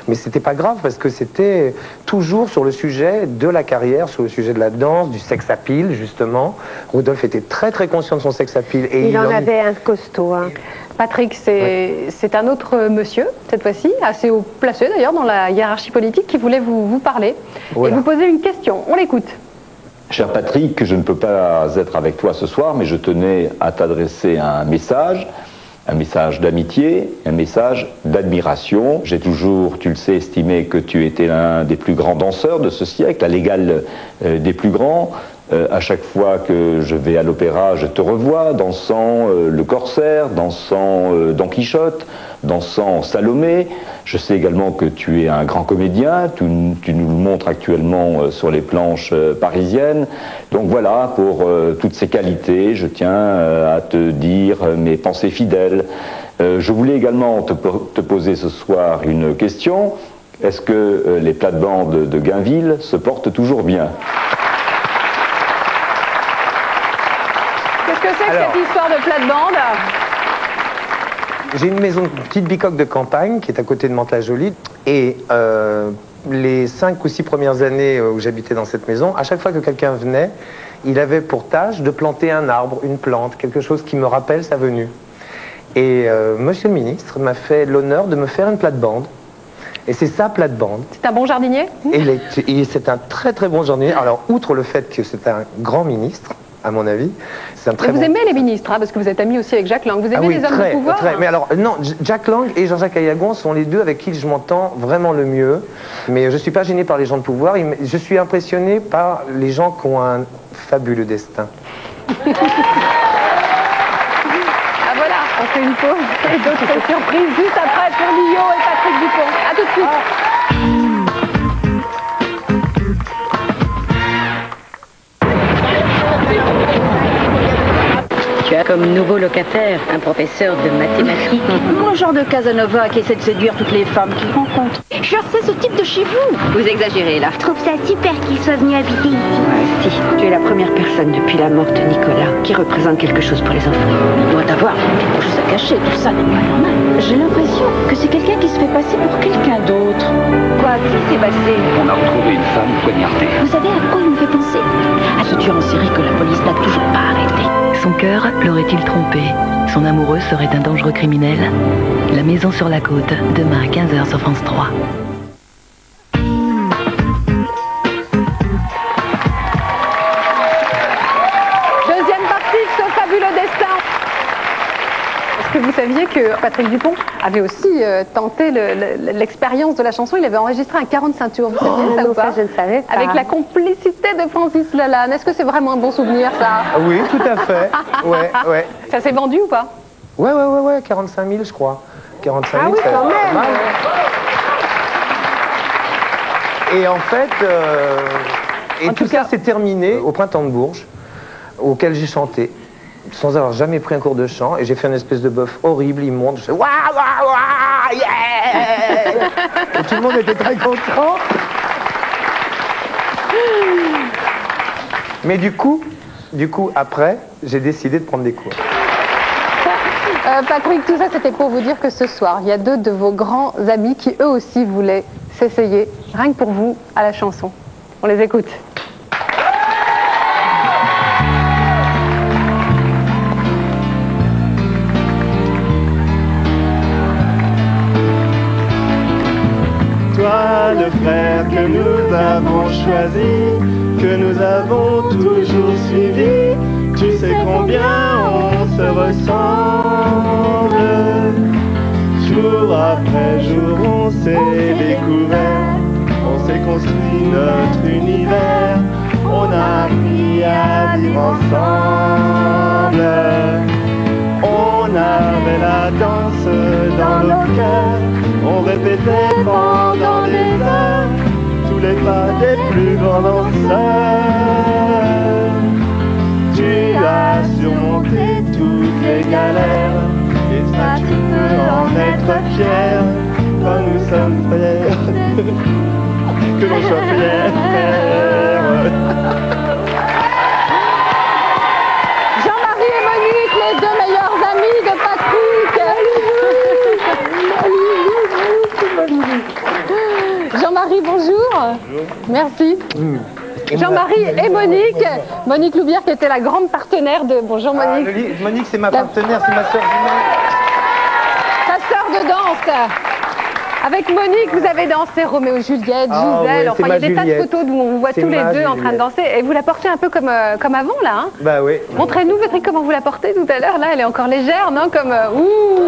mais c'était pas grave parce que c'était toujours sur le sujet de la carrière, sur le sujet de la danse, du sex appeal justement. Rudolf était très très conscient de son sex appeal. Et il en avait un costaud. Patrick, c'est un autre monsieur, cette fois-ci, assez haut placé d'ailleurs dans la hiérarchie politique, qui voulait vous parler et vous poser une question. On l'écoute. Cher Patrick, je ne peux pas être avec toi ce soir, mais je tenais à t'adresser un message d'amitié, un message d'admiration. J'ai toujours, tu le sais, estimé que tu étais l'un des plus grands danseurs de ce siècle, à l'égal des plus grands. À chaque fois que je vais à l'opéra, je te revois dansant le Corsaire, dansant Don Quichotte, dansant Salomé. Je sais également que tu es un grand comédien, tu nous le montres actuellement sur les planches parisiennes. Donc voilà, pour toutes ces qualités, je tiens à te dire mes pensées fidèles. Je voulais également te poser ce soir une question. Est-ce que les plates-bandes de Gainville se portent toujours bien ? Cette histoire de plate-bande. J'ai une maison, une petite bicoque de campagne qui est à côté de Mantes-la-Jolie. Et les 5 ou 6 premières années où j'habitais dans cette maison, à chaque fois que quelqu'un venait, il avait pour tâche de planter un arbre, une plante, quelque chose qui me rappelle sa venue. Et monsieur le ministre m'a fait l'honneur de me faire une plate-bande. Et c'est sa plate-bande. C'est un bon jardinier ? Et c'est un très très bon jardinier. Alors, outre le fait que c'est un grand ministre, à mon avis, c'est un très vous aimez les ministres, parce que vous êtes ami aussi avec Jack Lang. Vous aimez les hommes de pouvoir Mais alors, non, Jack Lang et Jean-Jacques Ayagon sont les deux avec qui je m'entends vraiment le mieux. Mais je ne suis pas gêné par les gens de pouvoir. Je suis impressionné par les gens qui ont un fabuleux destin. Ah voilà, on fait une pause et d'autres surprises juste après pour Lio et Patrick Dupont. A tout de suite. Tu as comme nouveau locataire un professeur de mathématiques. Mon genre de Casanova qui essaie de séduire toutes les femmes qu'il rencontre. Genre c'est ce type de chez vous. Vous exagérez là. Je trouve ça super qu'il soit venu habiter ici. Ouais, si. Tu es la première personne depuis la mort de Nicolas qui représente quelque chose pour les enfants. Il doit avoir quelque chose à cacher, tout ça n'est pas normal. J'ai l'impression que c'est quelqu'un qui se fait passer pour quelqu'un d'autre. Quoi, qu'est-ce qui s'est passé? On a retrouvé une femme poignardée. Vous savez à quoi il me fait penser? À ce tueur en série que la police n'a toujours pas arrêté. Son cœur l'aurait-il trompé? Son amoureux serait un dangereux criminel? La maison sur la côte, demain à 15 h sur France 3. Deuxième partie de ce fabuleux destin. Est-ce que vous saviez saviez que Patrick Dupont avait aussi tenté l'expérience de la chanson. Il avait enregistré un 45 tours. Vous saviez ça ou pas? Je ne savais pas. Avec la complicité de Francis Lalanne. Est-ce que c'est vraiment un bon souvenir, ça? Oui, tout à fait. Ouais, ouais. Ça s'est vendu ou pas? Ouais, 45 000, je crois. 45 000, ah oui, quand même. Mal. Et en fait, tout ça s'est terminé au Printemps de Bourges, auquel j'ai chanté, sans avoir jamais pris un cours de chant, et j'ai fait une espèce de bœuf horrible, immonde. Je fais waouh, waouh, waouh, yeah. Et tout le monde était très content. Mais du coup, après, j'ai décidé de prendre des cours. Patrick, tout ça c'était pour vous dire que ce soir, il y a deux de vos grands amis qui eux aussi voulaient s'essayer, rien que pour vous, à la chanson. On les écoute. Toi, le frère que nous avons choisi, que nous avons toujours suivi, tu sais combien on se ressemble. Jour après jour on s'est découvert, on s'est construit notre univers, on a appris à vivre ensemble. On avait la danse dans nos cœurs, on répétait pendant des heures tous les pas des plus grands danseurs. Tu as surmonté toutes les galères, et ça tu peux en être fier, quand nous sommes fiers, que l'on soit fiers. Jean-Marie et Monique, les deux meilleurs amis de Patrick. Jean-Marie, bonjour. Bonjour. Merci. Jean-Marie et Monique. Monique Loubière qui était la grande partenaire de... Bonjour Monique. Monique c'est ma partenaire, c'est ma sœur jumelle. Ta sœur de danse. Avec Monique, vous avez dansé Roméo et Juliette, Gisèle, enfin il y a des tas de photos où on vous voit tous les deux en train de danser. Et vous la portez un peu comme avant là, hein? Bah oui. Montrez-nous Patrick comment vous la portez tout à l'heure. Là elle est encore légère, non? Comme... ouh,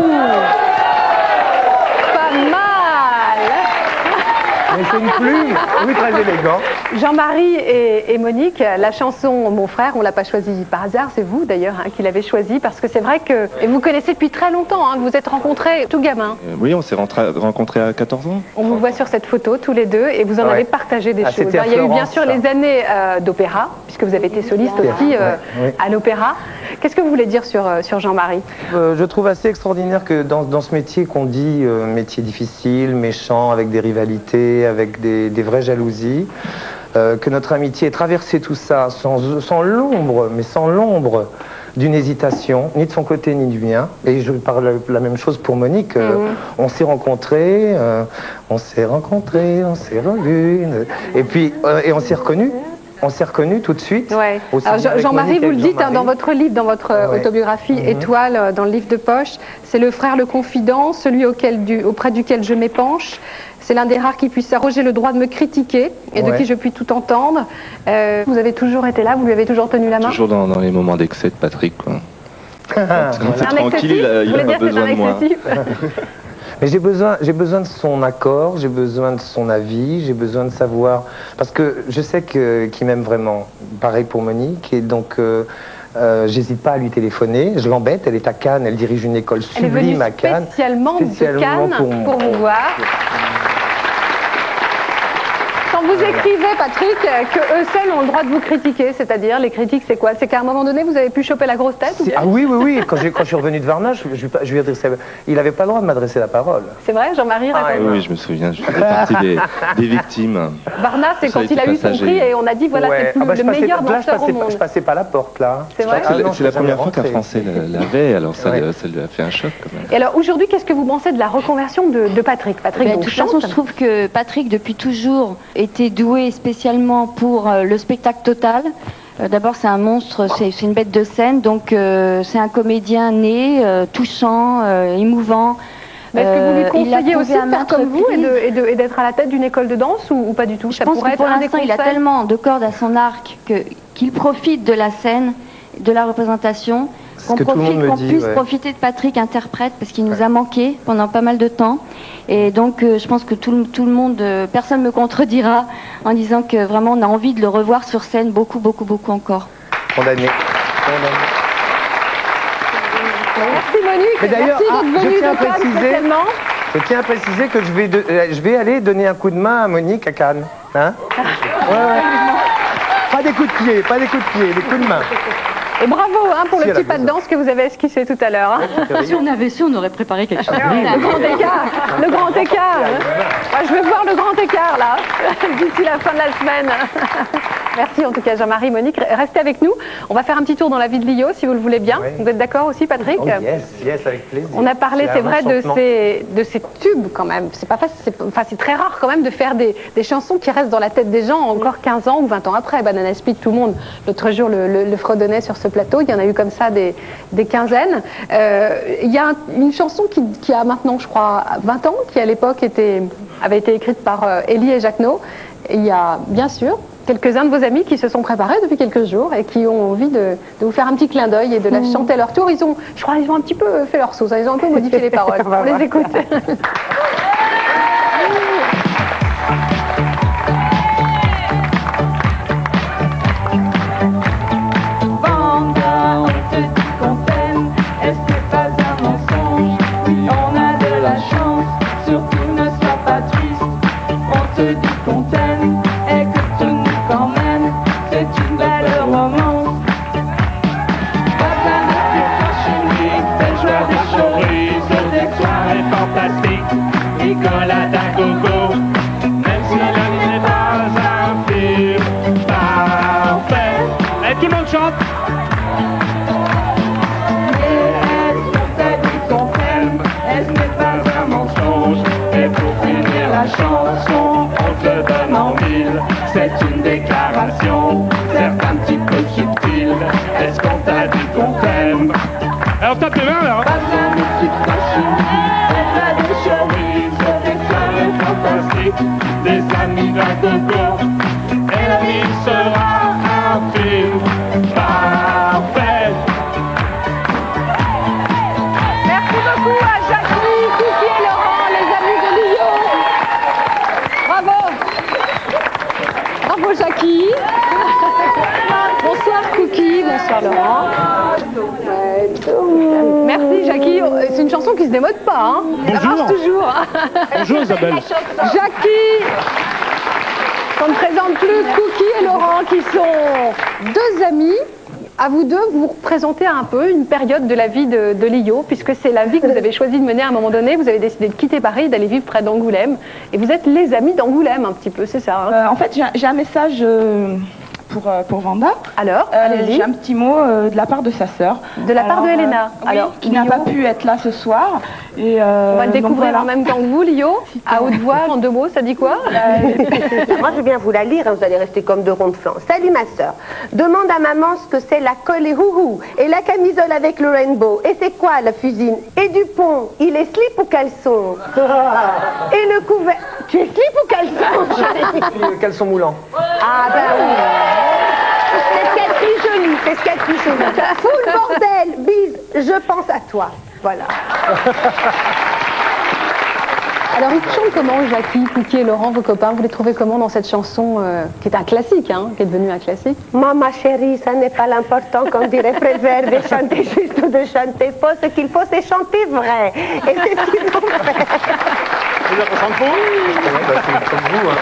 pas mal. Mais c'est une plume, oui, très élégant. Jean-Marie et Monique, la chanson Mon frère, on l'a pas choisie par hasard, c'est vous d'ailleurs hein, qui l'avez choisie, parce que c'est vrai que et vous connaissez depuis très longtemps, hein, vous vous êtes rencontrés tout gamin. Oui, on s'est rencontrés à 14 ans. On vous voit sur cette photo tous les deux et vous en avez partagé des choses. Il y a eu bien sûr les années d'opéra, puisque vous avez été soliste aussi à l'opéra. Qu'est-ce que vous voulez dire sur Jean-Marie? Je trouve assez extraordinaire que dans ce métier qu'on dit métier difficile, méchant, avec des rivalités, avec des vraies jalousies, que notre amitié ait traversé tout ça sans l'ombre, mais sans l'ombre d'une hésitation, ni de son côté ni du mien. Et je parle la même chose pour Monique. On s'est rencontrés, on s'est revus, et puis et on s'est reconnus. On s'est reconnus tout de suite. Ouais. Jean-Marie, vous le dites hein, dans votre livre, dans votre autobiographie Étoile, dans le livre de poche, c'est le frère, le confident, celui auprès duquel je m'épanche. C'est l'un des rares qui puisse s'arroger le droit de me critiquer et de qui je puis tout entendre. Vous avez toujours été là, vous lui avez toujours tenu la main? Toujours dans les moments d'excès de Patrick, quoi. Tranquille, il n'a pas besoin de moi. Mais j'ai besoin de son accord, j'ai besoin de son avis, j'ai besoin de savoir... Parce que je sais qu'il m'aime vraiment. Pareil pour Monique, et donc j'hésite pas à lui téléphoner. Je l'embête, elle est à Cannes, elle dirige une école sublime à Cannes. Spécialement de Cannes pour vous voir. Quand vous écrivez, Patrick, que eux seuls ont le droit de vous critiquer, c'est-à-dire, les critiques, c'est quoi? C'est qu'à un moment donné, vous avez pu choper la grosse tête ou bien? Ah oui. Quand je suis revenu de Varna, je lui adressais... Il n'avait pas le droit de m'adresser la parole. C'est vrai, Jean-Marie? Oui, je me souviens, je faisais partie des victimes. Varna, c'est quand il a eu son prix et on a dit, voilà, c'est le meilleur danseur au monde. Je passais pas la porte, là. C'est vrai? C'est la première fois qu'un Français l'avait, alors ça lui a fait un choc, quand même. Et alors, aujourd'hui, qu'est-ce que vous pensez de la reconversion de Patrick? De toute façon, je trouve que Patrick, depuis toujours, était doué spécialement pour le spectacle total. D'abord, c'est un monstre, c'est une bête de scène, donc c'est un comédien né, touchant, émouvant. Est-ce que vous lui conseillez aussi de faire comme vous et d'être à la tête d'une école de danse ou pas du tout? Je pense que pour l'instant, il a tellement de cordes à son arc qu'il profite de la scène, de la représentation. ce que tout le monde me dit. Qu'on puisse profiter de Patrick interprète, parce qu'il nous a manqué pendant pas mal de temps. Et donc, je pense que tout le monde, personne ne me contredira en disant que vraiment, on a envie de le revoir sur scène beaucoup, beaucoup, beaucoup encore. Condamné. Merci Monique, Mais d'ailleurs, merci d'être venue de Cannes spécialement. Je tiens à préciser que je vais aller donner un coup de main à Monique à Cannes. Hein? Ouais. Pas des coups de pied, des coups de main. Et bravo pour le petit pas de danse que vous avez esquissé tout à l'heure. Si on avait su, on aurait préparé quelque chose. Le grand écart. Je vais voir le grand écart là, d'ici la fin de la semaine. Merci en tout cas Jean-Marie, Monique. Restez avec nous. On va faire un petit tour dans la vie de Lio si vous le voulez bien. Oui. Vous êtes d'accord aussi Patrick? Oh, yes, avec plaisir. On a parlé, c'est vrai, de ces tubes quand même. C'est pas facile, c'est très rare quand même de faire des chansons qui restent dans la tête des gens encore 15 ans ou 20 ans après. Banana Split, tout le monde l'autre jour le fredonnait sur ce plateau. Il y en a eu comme ça des quinzaines. Il y a une chanson qui a maintenant, je crois, 20 ans, qui à l'époque avait été écrite par Élie et Jacques No. Et il y a bien sûr quelques-uns de vos amis qui se sont préparés depuis quelques jours et qui ont envie de vous faire un petit clin d'œil et de la chanter à leur tour. Je crois qu'ils ont un petit peu fait leur sauce, ils ont un peu modifié les paroles. On les écoute. Nicolade à gogo, même si la vie n'est pas un film parfait. Et tout le monde chante. Mais est-ce qu'on t'a dit qu'on t'aime? Est-ce n'est pas un mensonge? Et pour finir la chanson, on te donne en mille. C'est une déclaration, certes un petit peu subtile. Est-ce qu'on t'a dit qu'on t'aime? Alors tape les mains alors. Pas besoin de sucre chimique, c'est pas des cerises. Fantastique, des amis d'un gogo, et la vie sera un film parfait. Merci beaucoup à Jackie, Cookie et Laurent, les amis de Lio. Bravo Jackie. Bonsoir Cookie, bonsoir Laurent. Merci Jackie, c'est une chanson qui se démode pas, hein. Ça marche toujours. Bonjour Isabelle. Jackie, on ne présente plus Cookie et Laurent qui sont deux amis. À vous deux, vous représentez un peu une période de la vie de Lio, puisque c'est la vie que vous avez choisi de mener à un moment donné. Vous avez décidé de quitter Paris, d'aller vivre près d'Angoulême. Et vous êtes les amis d'Angoulême un petit peu, c'est ça, hein? En fait, j'ai un message pour Vanda. Alors, j'ai un petit mot de la part de sa sœur. De la part de Helena. Oui, alors, qui n'a pas pu être là ce soir. Et, on va le découvrir en même temps que vous, Lio. À haute voix, en deux mots, ça dit quoi? Moi, je vais bien vous la lire, hein, vous allez rester comme deux ronds de flanc. Salut ma sœur. Demande à maman ce que c'est la colle et houhou. Et la camisole avec le rainbow. Et c'est quoi la fusine? Et Dupont, il est slip ou caleçon? Et le couvert... Tu es slip ou caleçon? Caleçon moulant. Ah ben oui. C'est ce qu'elle crie joli, c'est ce qu'elle crie joli. Full bordel, bise, je pense à toi. Voilà. Alors, ils chantent comment, Jackie, Cookie et Laurent, vos copains? Vous les trouvez comment dans cette chanson qui est un classique, hein, qui est devenue un classique? Maman chérie, ça n'est pas l'important qu'on dirait préfère de chanter juste ou de chanter faux. Ce qu'il faut, c'est chanter vrai. Et c'est ce qu'ils vont faire. Vous avez chanté faux? C'est comme vous, hein.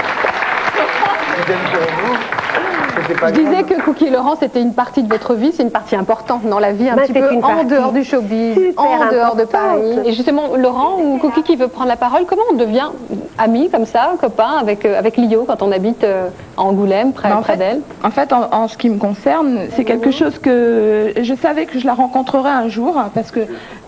Je disais que Cookie et Laurent, c'était une partie de votre vie, c'est une partie importante dans la vie, un petit peu en dehors du showbiz, en dehors de Paris. Et justement, Laurent ou Cookie qui veut prendre la parole, comment on devient amis comme ça, copains avec Lio quand on habite à Angoulême, près d'elle? En fait, en ce qui me concerne, c'est quelque chose que je savais que je la rencontrerais un jour, parce que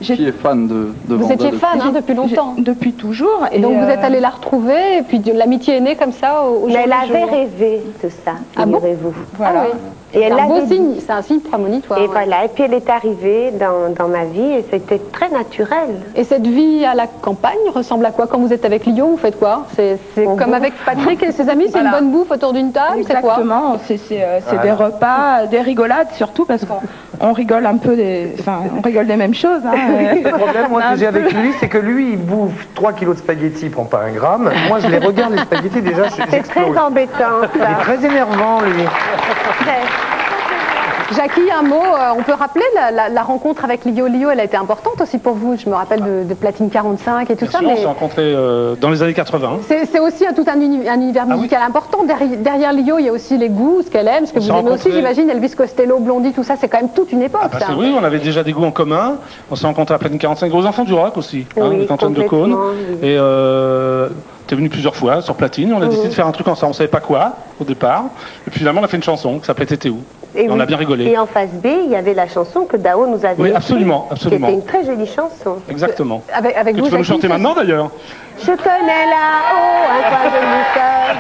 qui est fan de Vous Vanda étiez fan depuis longtemps? Depuis toujours. Et donc vous êtes allé la retrouver, et puis l'amitié est née comme ça au jour Mais elle le jour. avait rêvé de ça, figurez-vous. Voilà. Ah oui. Et elle c'est un beau l'avait dit. signe, c'est un signe prémonitoire. Et ouais. voilà, et puis elle est arrivée dans ma vie et c'était très naturel. Et cette vie à la campagne ressemble à quoi? Quand vous êtes avec Lio, vous faites quoi? C'est comme avec Patrick et ses amis, c'est une bonne bouffe autour d'une table? Exactement, c'est des repas, des rigolades surtout, parce qu'on rigole un peu on rigole des mêmes choses. Hein. Le problème, moi, que j'ai avec lui, c'est que lui, il bouffe 3 kilos de spaghettis, il prend pas un gramme. Moi, je les regarde, les spaghettis, déjà, C'est très embêtant, Il est ça. très énervant, lui. Jackie, un mot, on peut rappeler la rencontre avec Lio. Lio, elle a été importante aussi pour vous. Je me rappelle de Platine 45 et tout ça. On s'est rencontrés dans les années 80. C'est aussi tout un univers musical important. Derrière Lio, il y a aussi les goûts, ce qu'elle aime, ce que vous aimez aussi, j'imagine. Elvis Costello, Blondie, tout ça, c'est quand même toute une époque. Ça. Oui, on avait déjà des goûts en commun. On s'est rencontrés à Platine 45, gros enfants du rock aussi, Oui, avec Antoine de Caunes. oui. Et t'es venu plusieurs fois sur Platine. On a décidé de faire un truc ensemble. On savait pas quoi au départ. Et puis finalement, on a fait une chanson qui s'appelait Tété où. Et on a bien rigolé. Et en face B, il y avait la chanson que Dao nous avait écrite, absolument. qui était une très jolie chanson. Exactement. Avec que vous, tu vas nous chanter maintenant d'ailleurs. Je connais là-haut un coin de Lucerne.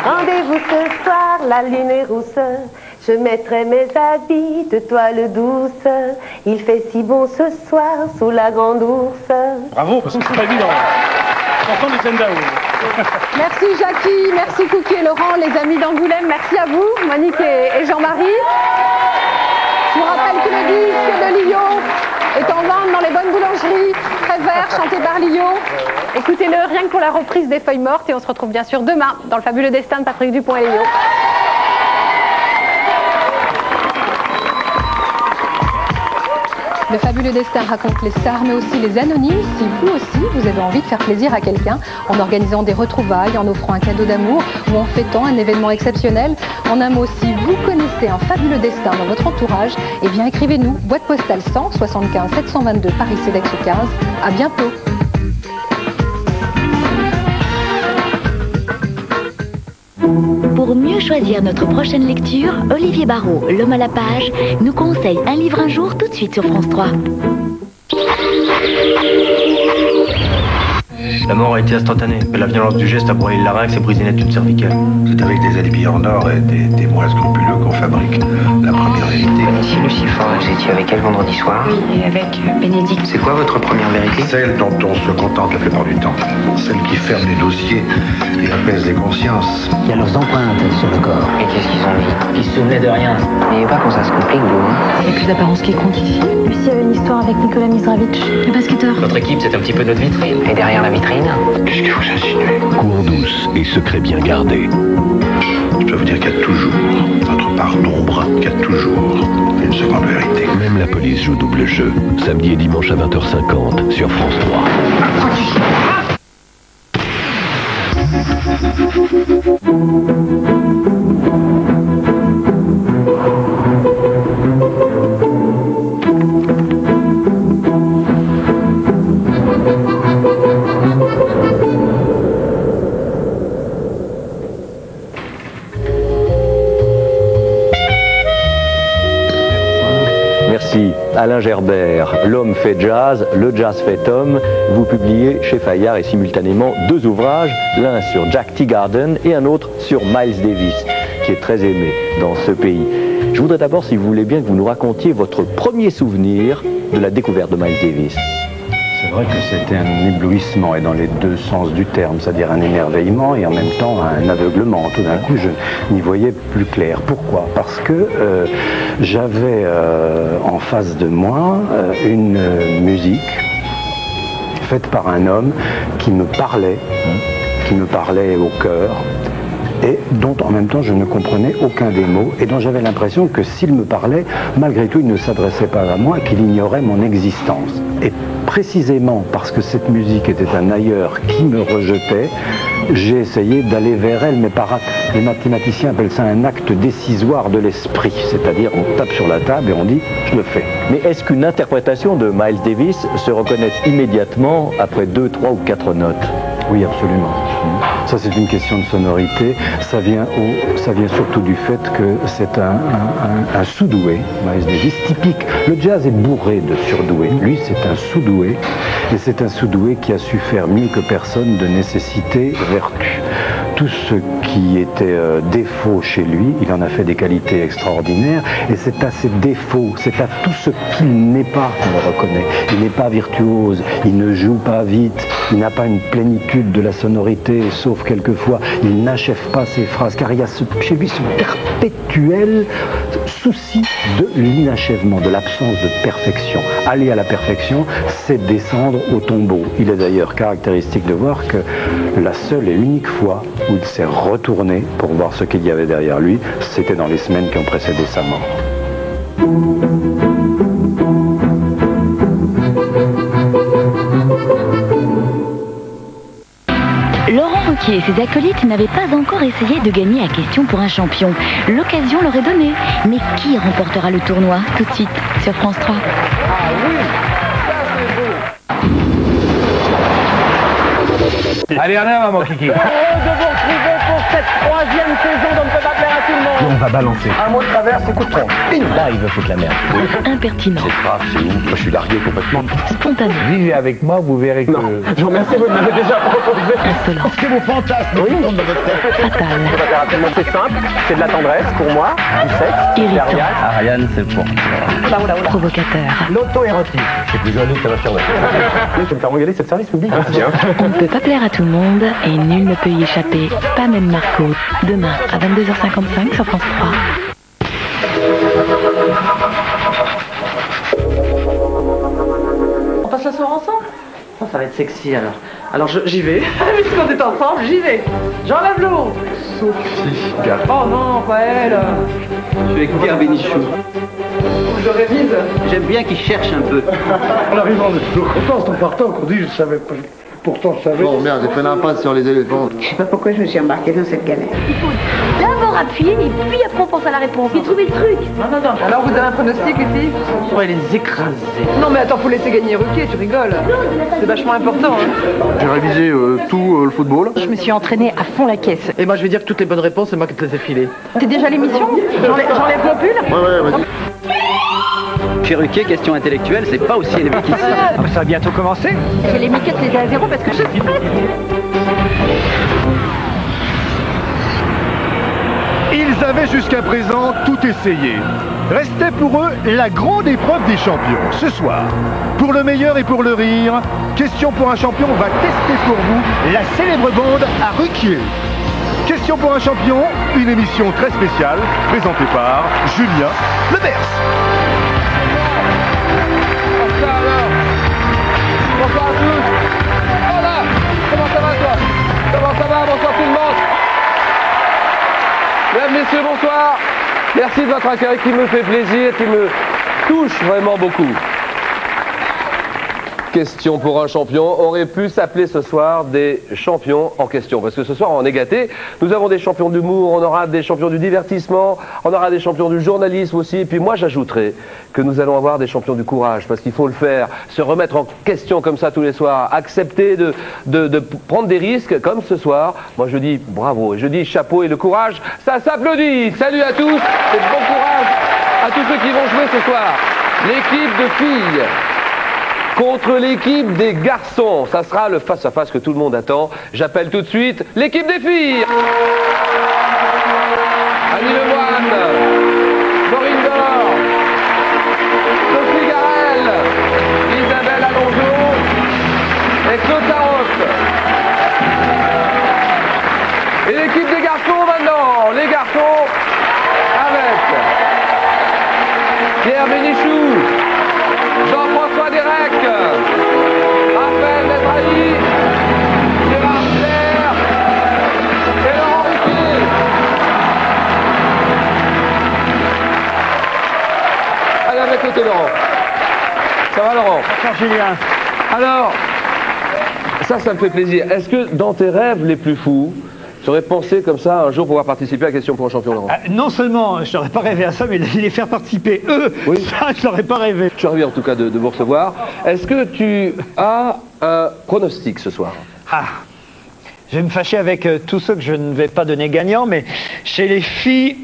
Rendez-vous ce soir, la lune est rousse. Je mettrai mes habits de toile douce. Il fait si bon ce soir sous la grande ours. Bravo, parce que c'est pas évident. Chanson d'Étienne Dao. Merci Jackie, merci Cookie et Laurent, les amis d'Angoulême, merci à vous, Monique et Jean-Marie. Je vous rappelle que le disque de Lio est en vente dans les bonnes boulangeries, très vert, chanté par Lio. Écoutez-le rien que pour la reprise des Feuilles Mortes et on se retrouve bien sûr demain dans le fabuleux destin de Patrick Dupont et Lio. Le fabuleux destin raconte les stars, mais aussi les anonymes. Si vous aussi, vous avez envie de faire plaisir à quelqu'un en organisant des retrouvailles, en offrant un cadeau d'amour ou en fêtant un événement exceptionnel. En un mot, si vous connaissez un fabuleux destin dans votre entourage, eh bien écrivez-nous, boîte postale 100 75 722 Paris Cedex 15. À bientôt. Pour mieux choisir notre prochaine lecture, Olivier Barrault, L'homme à la page, nous conseille un livre un jour tout de suite sur France 3. La mort a été instantanée, mais la violence du geste a broyé le larynx et brisé net une cervicale. C'est avec des alibis en or et des témoins scrupuleux qu'on fabrique la première vérité. Ici Lucifer, vous étiez avec elle vendredi soir? Oui, avec Bénédicte. C'est quoi votre première vérité? Celle dont on se contente la plupart du temps. Celle qui ferme les dossiers et apaise les consciences. Il y a leurs empreintes sur le corps. Et qu'est-ce qu'ils ont dit? Ils se souvenaient de rien. Mais pas quand ça se complique, vous. Il n'y a plus d'apparence qui compte ici. Puis il y avait une histoire avec Nicolas Mizravic, le basketteur. Notre équipe, c'est un petit peu notre vitrine. Et derrière la vitrine? Qu'est-ce que vous insinuez? Cour douce et secret bien gardé. Je dois vous dire qu'il y a toujours, notre part d'ombre, qu'il y a toujours une seconde vérité. Même la police joue double jeu. Samedi et dimanche à 20h50 sur France 3. Merci. Alain Gerbert, L'homme fait jazz, le jazz fait homme. Vous publiez chez Fayard et simultanément 2 ouvrages, l'un sur Jack Teagarden et un autre sur Miles Davis, qui est très aimé dans ce pays. Je voudrais d'abord, si vous voulez bien, que vous nous racontiez votre premier souvenir de la découverte de Miles Davis. C'est vrai que c'était un éblouissement, et dans les deux sens du terme, c'est-à-dire un émerveillement et en même temps un aveuglement. Tout d'un coup, je n'y voyais plus clair. Pourquoi? Parce que j'avais en face de moi une musique faite par un homme qui me parlait au cœur, et dont en même temps je ne comprenais aucun des mots, et dont j'avais l'impression que s'il me parlait, malgré tout il ne s'adressait pas à moi, qu'il ignorait mon existence. Et précisément parce que cette musique était un ailleurs qui me rejetait, j'ai essayé d'aller vers elle, mais par acte. Les mathématiciens appellent ça un acte décisoire de l'esprit, c'est-à-dire on tape sur la table et on dit « je le fais ». Mais est-ce qu'une interprétation de Miles Davis se reconnaît immédiatement après 2, 3 ou 4 notes? Oui, absolument. Ça, c'est une question de sonorité. Ça vient surtout du fait que c'est un sous-doué, Miles Davis, typique. Le jazz est bourré de surdoués. Lui, c'est un sous-doué. Et c'est un sous-doué qui a su faire mieux que personne de nécessité vertu. tout ce qui était défaut chez lui, il en a fait des qualités extraordinaires, et c'est à ses défauts, c'est à tout ce qu'il n'est pas qu'on le reconnaît. Il n'est pas virtuose, il ne joue pas vite, il n'a pas une plénitude de la sonorité, sauf quelquefois, il n'achève pas ses phrases, car il y a chez lui ce perpétuel souci de l'inachèvement, de l'absence de perfection. Aller à la perfection, c'est descendre au tombeau. Il est d'ailleurs caractéristique de voir que la seule et unique fois où il s'est retourné pour voir ce qu'il y avait derrière lui, c'était dans les semaines qui ont précédé sa mort. Laurent Ruquier et ses acolytes n'avaient pas encore essayé de gagner la question pour un champion. L'occasion leur est donnée. Mais qui remportera le tournoi? Tout de suite sur France 3. Ah oui, ça c'est beau. Allez, en avant, mon kiki. Heureux de vous retrouver pour cette 3e saison d'On ne peut pas plaire à tout le monde. On va balancer. Un mot de travers, c'est coup de tronc. Là, il veut foutre la merde. Impertinent. C'est grave, c'est ouf. Moi, je suis largué complètement. Spontané. Vivez avec moi, vous verrez que... Je vous remercie, vous m'avez déjà proposé. Insolent. C'est vos fantasmes. Oui, on Fatal. C'est simple, c'est de la tendresse pour moi, du sexe. Irritant. Ariane, c'est pour... Provocateur. L'auto-érotique. C'est plus joli que ça va faire. Je vais me faire regarder, c'est le service public. On ne peut pas plaire à tout le monde et nul ne peut y échapper. Pas même Marco. Demain à 22h55 sur France 3. On passe la soirée ensemble? Oh, ça va être sexy alors. Alors j'y vais. Puisqu'on est ensemble, j'y vais. J'enlève l'eau. Sophie. Oh non, pas elle. Je suis avec Pierre Bénichou. Je révise. J'aime bien qu'il cherche un peu. En arrivant, on est toujours content, en partant, qu'on dit, je savais pas. Pourtant, je savais. Bon, merde, j'ai fait l'impasse sur les éléphants. Je sais pas pourquoi je me suis embarquée dans cette galère. Il faut d'abord appuyer et puis après on pense à la réponse. Puis trouver le truc. Non. Alors vous avez un pronostic, les filles? On pourrait les écraser. Non mais attends, faut laisser gagner Ruquier, tu rigoles. C'est vachement important. Hein. J'ai révisé tout le football. Je me suis entraînée à fond la caisse. Et moi je vais dire que toutes les bonnes réponses, c'est moi qui te les ai filées. C'est déjà l'émission? J'enlève mon pull? Ouais, vas-y. Chez Ruquier, question intellectuelle, c'est pas aussi élevé qu'ici. Ça va bientôt commencer. J'ai les miquettes les à zéro parce que je suis prête. Ils avaient jusqu'à présent tout essayé. Restait pour eux la grande épreuve des champions. Ce soir, pour le meilleur et pour le rire, Question pour un champion va tester pour vous la célèbre bande à Ruquier. Question pour un champion, une émission très spéciale, présentée par Julien Lepers. Bonsoir à tous. Voilà. Comment ça va toi? Comment ça va? Bonsoir tout le monde. Mesdames, messieurs, bonsoir. Merci de votre accueil qui me fait plaisir, qui me touche vraiment beaucoup. Question pour un champion aurait pu s'appeler ce soir des champions en question. Parce que ce soir, on est gâtés. Nous avons des champions d'humour, on aura des champions du divertissement, on aura des champions du journalisme aussi. Et puis moi, j'ajouterai que nous allons avoir des champions du courage. Parce qu'il faut le faire, se remettre en question comme ça tous les soirs, accepter de prendre des risques comme ce soir. Moi, je dis bravo et je dis chapeau et le courage, ça s'applaudit. Salut à tous et bon courage à tous ceux qui vont jouer ce soir. L'équipe de filles contre l'équipe des garçons. Ça sera le face-à-face que tout le monde attend. J'appelle tout de suite l'équipe des filles. Annie Lemoine, Maureen Dor, Sophie Garel, Isabelle Alonso et Claude Tarotte. Et l'équipe des garçons maintenant. Les garçons avec Pierre Bénichou, Jean-François Derek, Raphaël Ledrahi, Gérard Claire et Laurent Ruquier. Allez, avec côté Laurent. Ça va Laurent? Bonsoir Julien. Alors, ça me fait plaisir. Est-ce que dans tes rêves les plus fous, tu aurais pensé comme ça un jour pouvoir participer à Question pour un champion, Laurent? Non seulement je n'aurais pas rêvé à ça, mais de les faire participer eux, oui. Ça je n'aurais pas rêvé. Je suis ravi en tout cas de vous recevoir. Est-ce que tu as un pronostic ce soir? Je vais me fâcher avec tous ceux que je ne vais pas donner gagnants, mais chez les filles,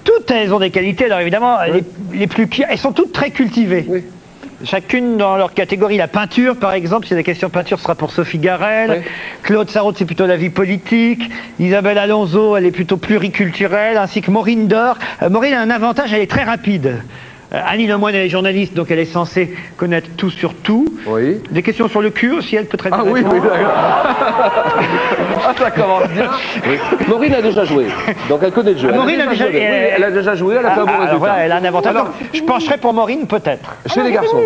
toutes elles ont des qualités. Alors évidemment, oui. les plus elles sont toutes très cultivées. Oui. chacune dans leur catégorie. La peinture, par exemple, si la question peinture, ce sera pour Sophie Garrel. Oui. Claude Sarraute, c'est plutôt la vie politique. Isabelle Alonso, elle est plutôt pluriculturelle, ainsi que Maureen Dor. Maureen a un avantage, elle est très rapide. Annie Lemoine, elle est journaliste, donc elle est censée connaître tout sur tout. Oui. Des questions sur le cul aussi, elle peut très bien. Ah oui, oui, d'accord. Ah, ça commence bien. Oui. Maureen a déjà joué, donc elle connaît le jeu. Maureen elle a déjà joué, elle a fait un bon résultat. Voilà, elle a un avantage. Alors, je pencherai pour Maureen, peut-être. Chez les garçons.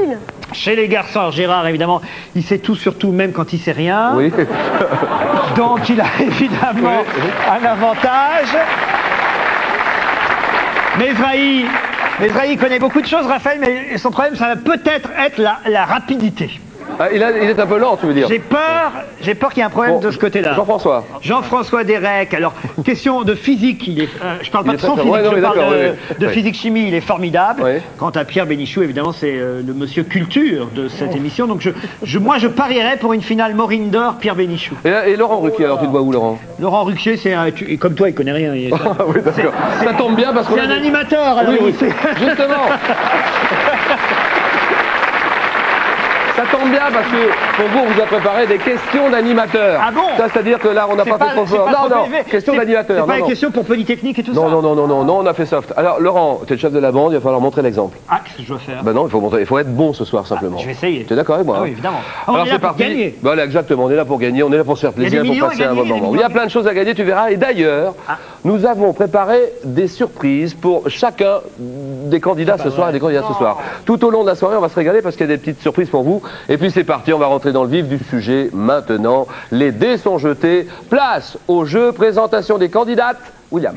Chez les garçons, alors Gérard, évidemment, il sait tout sur tout, même quand il sait rien. Oui. Donc, il a évidemment un avantage. Mesrahi connaît beaucoup de choses, Raphaël, mais son problème, ça va peut-être être la rapidité. Ah, il est un peu lent, tu veux dire. J'ai peur qu'il y ait un problème de ce côté-là. Jean-François. Jean-François Derek. Alors, question de physique. Je parle pas de son très physique, ouais, je parle de oui. physique-chimie. Il est formidable. Oui. Quant à Pierre Bénichou, évidemment, c'est le monsieur culture de cette émission. Donc, moi, je parierais pour une finale Maureen Dor, Pierre Bénichou. Et Laurent Ruquier, alors tu te vois où, Laurent? Laurent Ruquier, comme toi, il connaît rien. Oui, d'accord. Ça tombe bien parce que. C'est un animateur, alors. Oui, justement. Ça tombe bien parce que pour vous, on vous a préparé des questions d'animateurs. Ah bon? C'est-à-dire que là, on n'a pas fait trop fort. Non, questions d'animateurs. C'est pas une question pour Polytechnique et tout ça? Non, on a fait soft. Alors, Laurent, tu es le chef de la bande, il va falloir montrer l'exemple. Ah, qu'est-ce que je dois faire? Ben non, il faut être bon ce soir, simplement. Je vais essayer. Tu es d'accord avec moi? Ah oui, évidemment. Alors, c'est parti. Gagner. Voilà, exactement, on est là pour gagner, on est là pour se faire plaisir, pour passer un bon moment. Il y a plein de choses à gagner, tu verras. Et d'ailleurs, nous avons préparé des surprises pour chacun des candidats ce soir et des candidats ce soir. Tout au long de la soirée, on va se régaler parce qu'il y a des petites surprises pour vous. Et puis c'est parti, on va rentrer dans le vif du sujet maintenant. Les dés sont jetés. Place au jeu, présentation des candidates. William.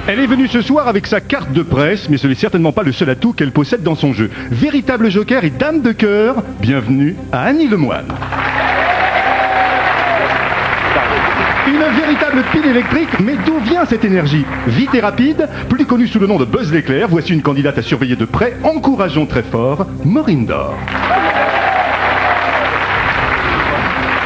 Elle est venue ce soir avec sa carte de presse, mais ce n'est certainement pas le seul atout qu'elle possède dans son jeu. Véritable joker et dame de cœur, bienvenue à Annie Lemoine. Une véritable pile électrique, mais d'où vient cette énergie? Vite et rapide, plus connue sous le nom de Buzz l'éclair, voici une candidate à surveiller de près, encourageons très fort, Maureen Dor.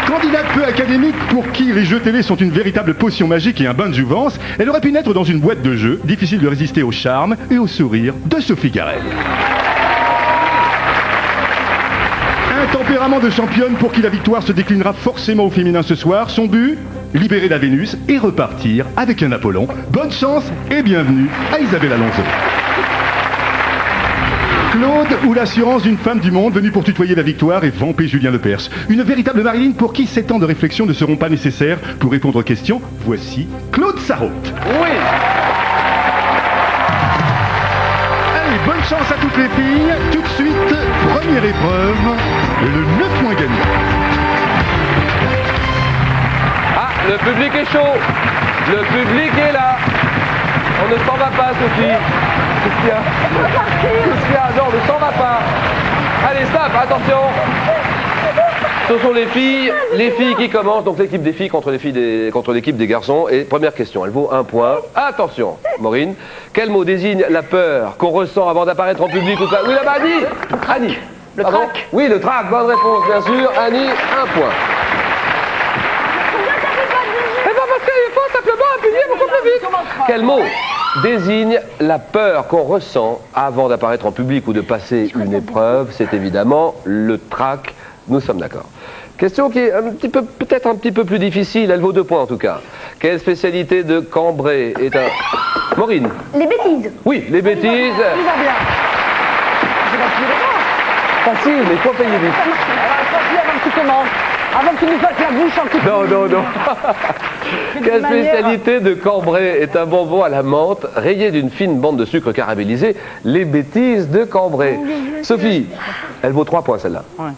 Candidate peu académique pour qui les jeux télé sont une véritable potion magique et un bain de jouvence, elle aurait pu naître dans une boîte de jeux, difficile de résister au charme et au sourire de Sophie Garrel. Un tempérament de championne pour qui la victoire se déclinera forcément au féminin ce soir. Son but? Libérer la Vénus et repartir avec un Apollon. Bonne chance et bienvenue à Isabelle Alonso. Claude ou l'assurance d'une femme du monde venue pour tutoyer la victoire et vamper Julien Lepers. Une véritable Marilyn pour qui 7 ans de réflexion ne seront pas nécessaires pour répondre aux questions. Voici Claude Sarraute. Oui. Allez, bonne chance à toutes les filles. Tout de suite, première épreuve, le 9 points gagnant. Le public est chaud. Le public est là. On ne s'en va pas, Sophie. Christian, non, on ne s'en va pas. Allez, stop, attention. Ce sont les filles qui commencent. Donc l'équipe des filles contre l'équipe des garçons. Et première question, elle vaut 1 point. Attention, Maureen. Quel mot désigne la peur qu'on ressent avant d'apparaître en public ou pas? Oui, là-bas, Annie. Le trac. Oui, le trac. Bonne réponse, bien sûr. Annie, 1 point. Quel mot désigne la peur qu'on ressent avant d'apparaître en public ou de passer une épreuve? C'est évidemment le trac. Nous sommes d'accord. Question qui est peut-être un petit peu plus difficile. Elle vaut 2 points en tout cas. Quelle spécialité de Cambrai est un... Maureen. Les bêtises. Oui, les bêtises. Facile, mais faut payer vite. Avant que tu commences. Avant que tu nous fasses la bouche en tout. Non. Quelle spécialité de Cambrai est un bonbon à la menthe rayé d'une fine bande de sucre caramélisé? Les bêtises de Cambrai. Sophie, elle vaut 3 points celle-là. Ouais.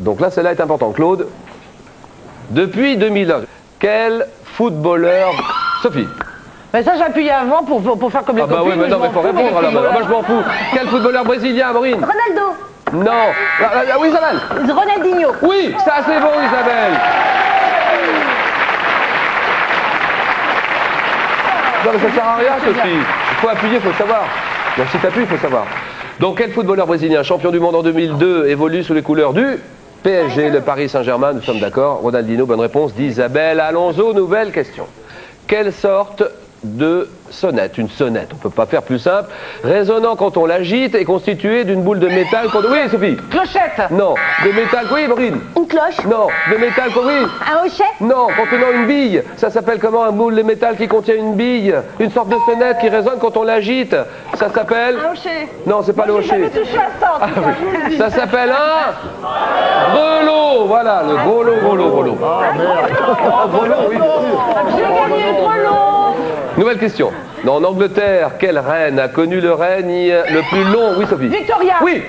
Donc là, celle-là est importante. Claude, depuis 2001, quel footballeur... Sophie. Mais ça, j'ai appuyé avant pour faire comme les copines. Ah bah oui, mais non, mais faut répondre alors. Moi, je m'en fous. Quel footballeur brésilien, Maureen? Ronaldo. Non. Oui, Isabelle. Ronaldinho. Oui, ça c'est bon, Isabelle. Non, mais ça sert à rien, Sophie. Il faut appuyer, il faut savoir. Donc si tu appuies, il faut savoir. Donc quel footballeur brésilien, champion du monde en 2002, évolue sous les couleurs du PSG, le Paris Saint-Germain? Nous sommes d'accord. Ronaldinho, bonne réponse d'Isabelle Alonso. Nouvelle question. Quelle sorte de sonnette. Une sonnette, on ne peut pas faire plus simple. Résonnant quand on l'agite et constitué d'une boule de métal. Oui, Sophie. Clochette. Non. De métal. Oui, Maureen. Une cloche. Non. De métal. Oui. Un hochet. Non. Contenant une bille. Ça s'appelle comment un boule de métal qui contient une bille? Une sorte de sonnette qui résonne quand on l'agite. Ça s'appelle. Un hochet. Non, c'est pas le hochet. J'ai touché à ça. Ah, oui. Ça s'appelle un grelot. Voilà, le grelot. Ah merde. Oui. J'ai gagné le grelot. Nouvelle question. En Angleterre, quelle reine a connu le règne le plus long? Oui, Sophie. Victoria. Oui.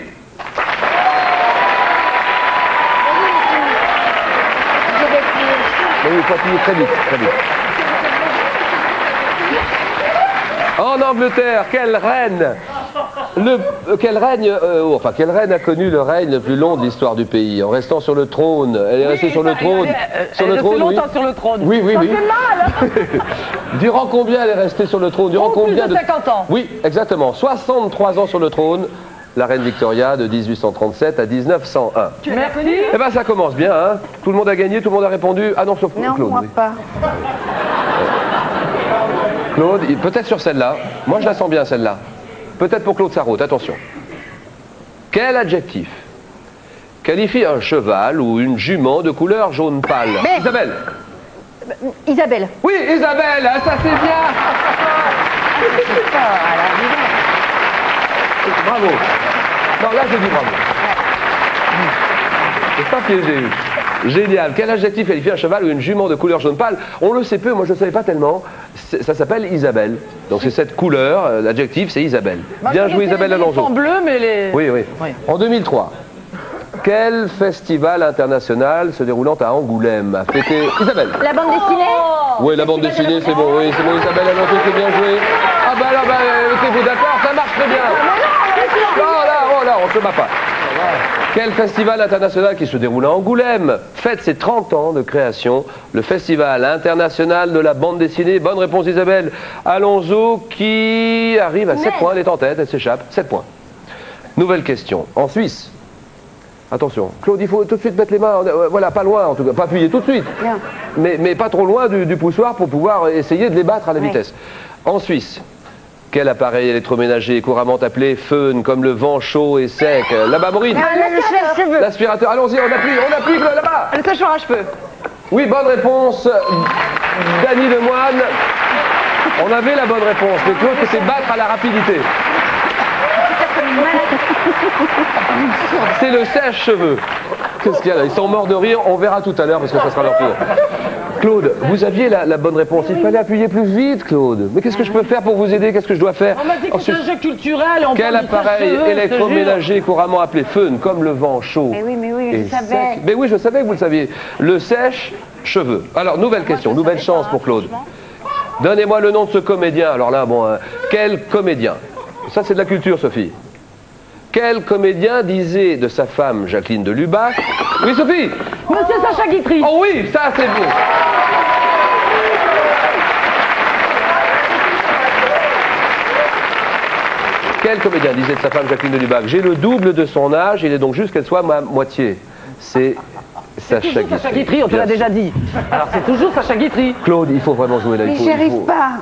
Oui, faut appuyer très vite, très vite. En Angleterre, quelle reine quelle reine a connu le règne le plus long de l'histoire du pays en restant sur le trône? Elle est restée sur le trône. Sur le trône, oui. Sur le trône. Oui. Durant combien elle est restée sur le trône? Durant combien plus de 50 ans. Oui, exactement. 63 ans sur le trône. La reine Victoria de 1837 à 1901. Merci. Eh bien, ça commence bien, hein. Tout le monde a gagné, tout le monde a répondu. Ah non, sauf Claude. Non, moi pas. Claude, peut-être sur celle-là. Moi, je la sens bien, celle-là. Peut-être pour Claude Sarraute, attention. Quel adjectif qualifie un cheval ou une jument de couleur jaune pâle? Mais... Isabelle. Isabelle. Oui, Isabelle, ça c'est bien. Bravo. Non, là, je dis bravo. C'est pas piégé. Génial. Quel adjectif qualifie un cheval ou une jument de couleur jaune pâle? On le sait peu, moi je ne savais pas tellement. Ça s'appelle Isabelle. Donc c'est cette couleur, l'adjectif c'est Isabelle. Bien joué Isabelle Alonso. En bleu, mais les... Oui. En 2003, quel festival international se déroulant à Angoulême a fêté Isabelle? La bande dessinée. Oui, la bande dessinée, c'est bon. Oui, c'est bon, Isabelle Alonso, c'est bien joué. Ah bah là, mettez-vous d'accord, ça marche très bien. Oh là, on se bat pas. Quel festival international qui se déroule à Angoulême fête ses 30 ans de création? Le Festival international de la bande dessinée. Bonne réponse Isabelle Alonso qui arrive à 7 points. Elle est en tête, elle s'échappe. 7 points. Nouvelle question. En Suisse. Attention. Claude, il faut tout de suite mettre les mains, voilà, pas loin en tout cas, pas appuyer tout de suite. Mais pas trop loin du poussoir pour pouvoir essayer de les battre à la vitesse. En Suisse. Quel appareil électroménager couramment appelé Föhn, comme le vent chaud et sec? Là-bas, Maureen. L'aspirateur. Allons-y, on appuie là-bas. Le séchoir à cheveux. Oui, bonne réponse. Dany Lemoine. On avait la bonne réponse, mais Claude c'était battre à la rapidité. C'est le sèche-cheveux. Qu'est-ce qu'il y a là? Ils sont morts de rire, on verra tout à l'heure parce que ça sera leur tour. Claude, vous aviez la bonne réponse. Il fallait appuyer plus vite, Claude. Mais qu'est-ce que je peux faire pour vous aider? Qu'est-ce que je dois faire? On m'a dit que c'est un jeu culturel. Quel appareil électroménager couramment appelé Föhn, comme le vent chaud? Mais oui, je savais. Mais oui, je savais que vous le saviez. Le sèche-cheveux. Alors, nouvelle question, nouvelle chance pour Claude. Donnez-moi le nom de ce comédien. Alors là, bon, quel comédien? Ça, c'est de la culture, Sophie. Quel comédien disait de sa femme Jacqueline de Lubac? Oui, Sophie? Monsieur Sacha Guitry. Oh oui, ça c'est beau. Quel comédien disait de sa femme Jacqueline de Lubac? J'ai le double de son âge, il est donc juste qu'elle soit ma moitié. C'est Sacha Guitry. Sacha Guitry, on te l'a déjà dit. Alors c'est toujours Sacha Guitry. Claude, il faut vraiment jouer là. Mais j'y arrive pas.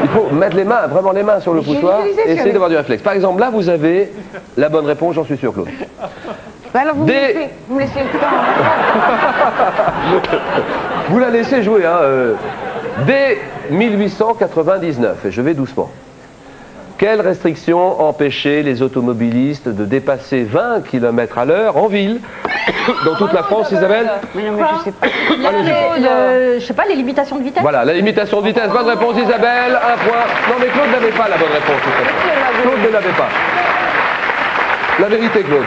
Il faut mettre les mains, vraiment les mains sur le poussoir et essayer d'avoir du réflexe. Par exemple, là, vous avez la bonne réponse, j'en suis sûr, Claude. Bah alors vous me laissez le temps. Vous la laissez jouer, hein. Dès 1899, et je vais doucement. Quelle restriction empêchait les automobilistes de dépasser 20 km à l'heure en ville dans toute la France, Isabelle? Mais non, mais je sais pas. Je sais pas, les limitations de vitesse. Voilà, la limitation de vitesse. Bonne réponse, Isabelle. Un point. Non, mais Claude n'avait pas la bonne réponse. Claude ne l'avait pas. La vérité, Claude.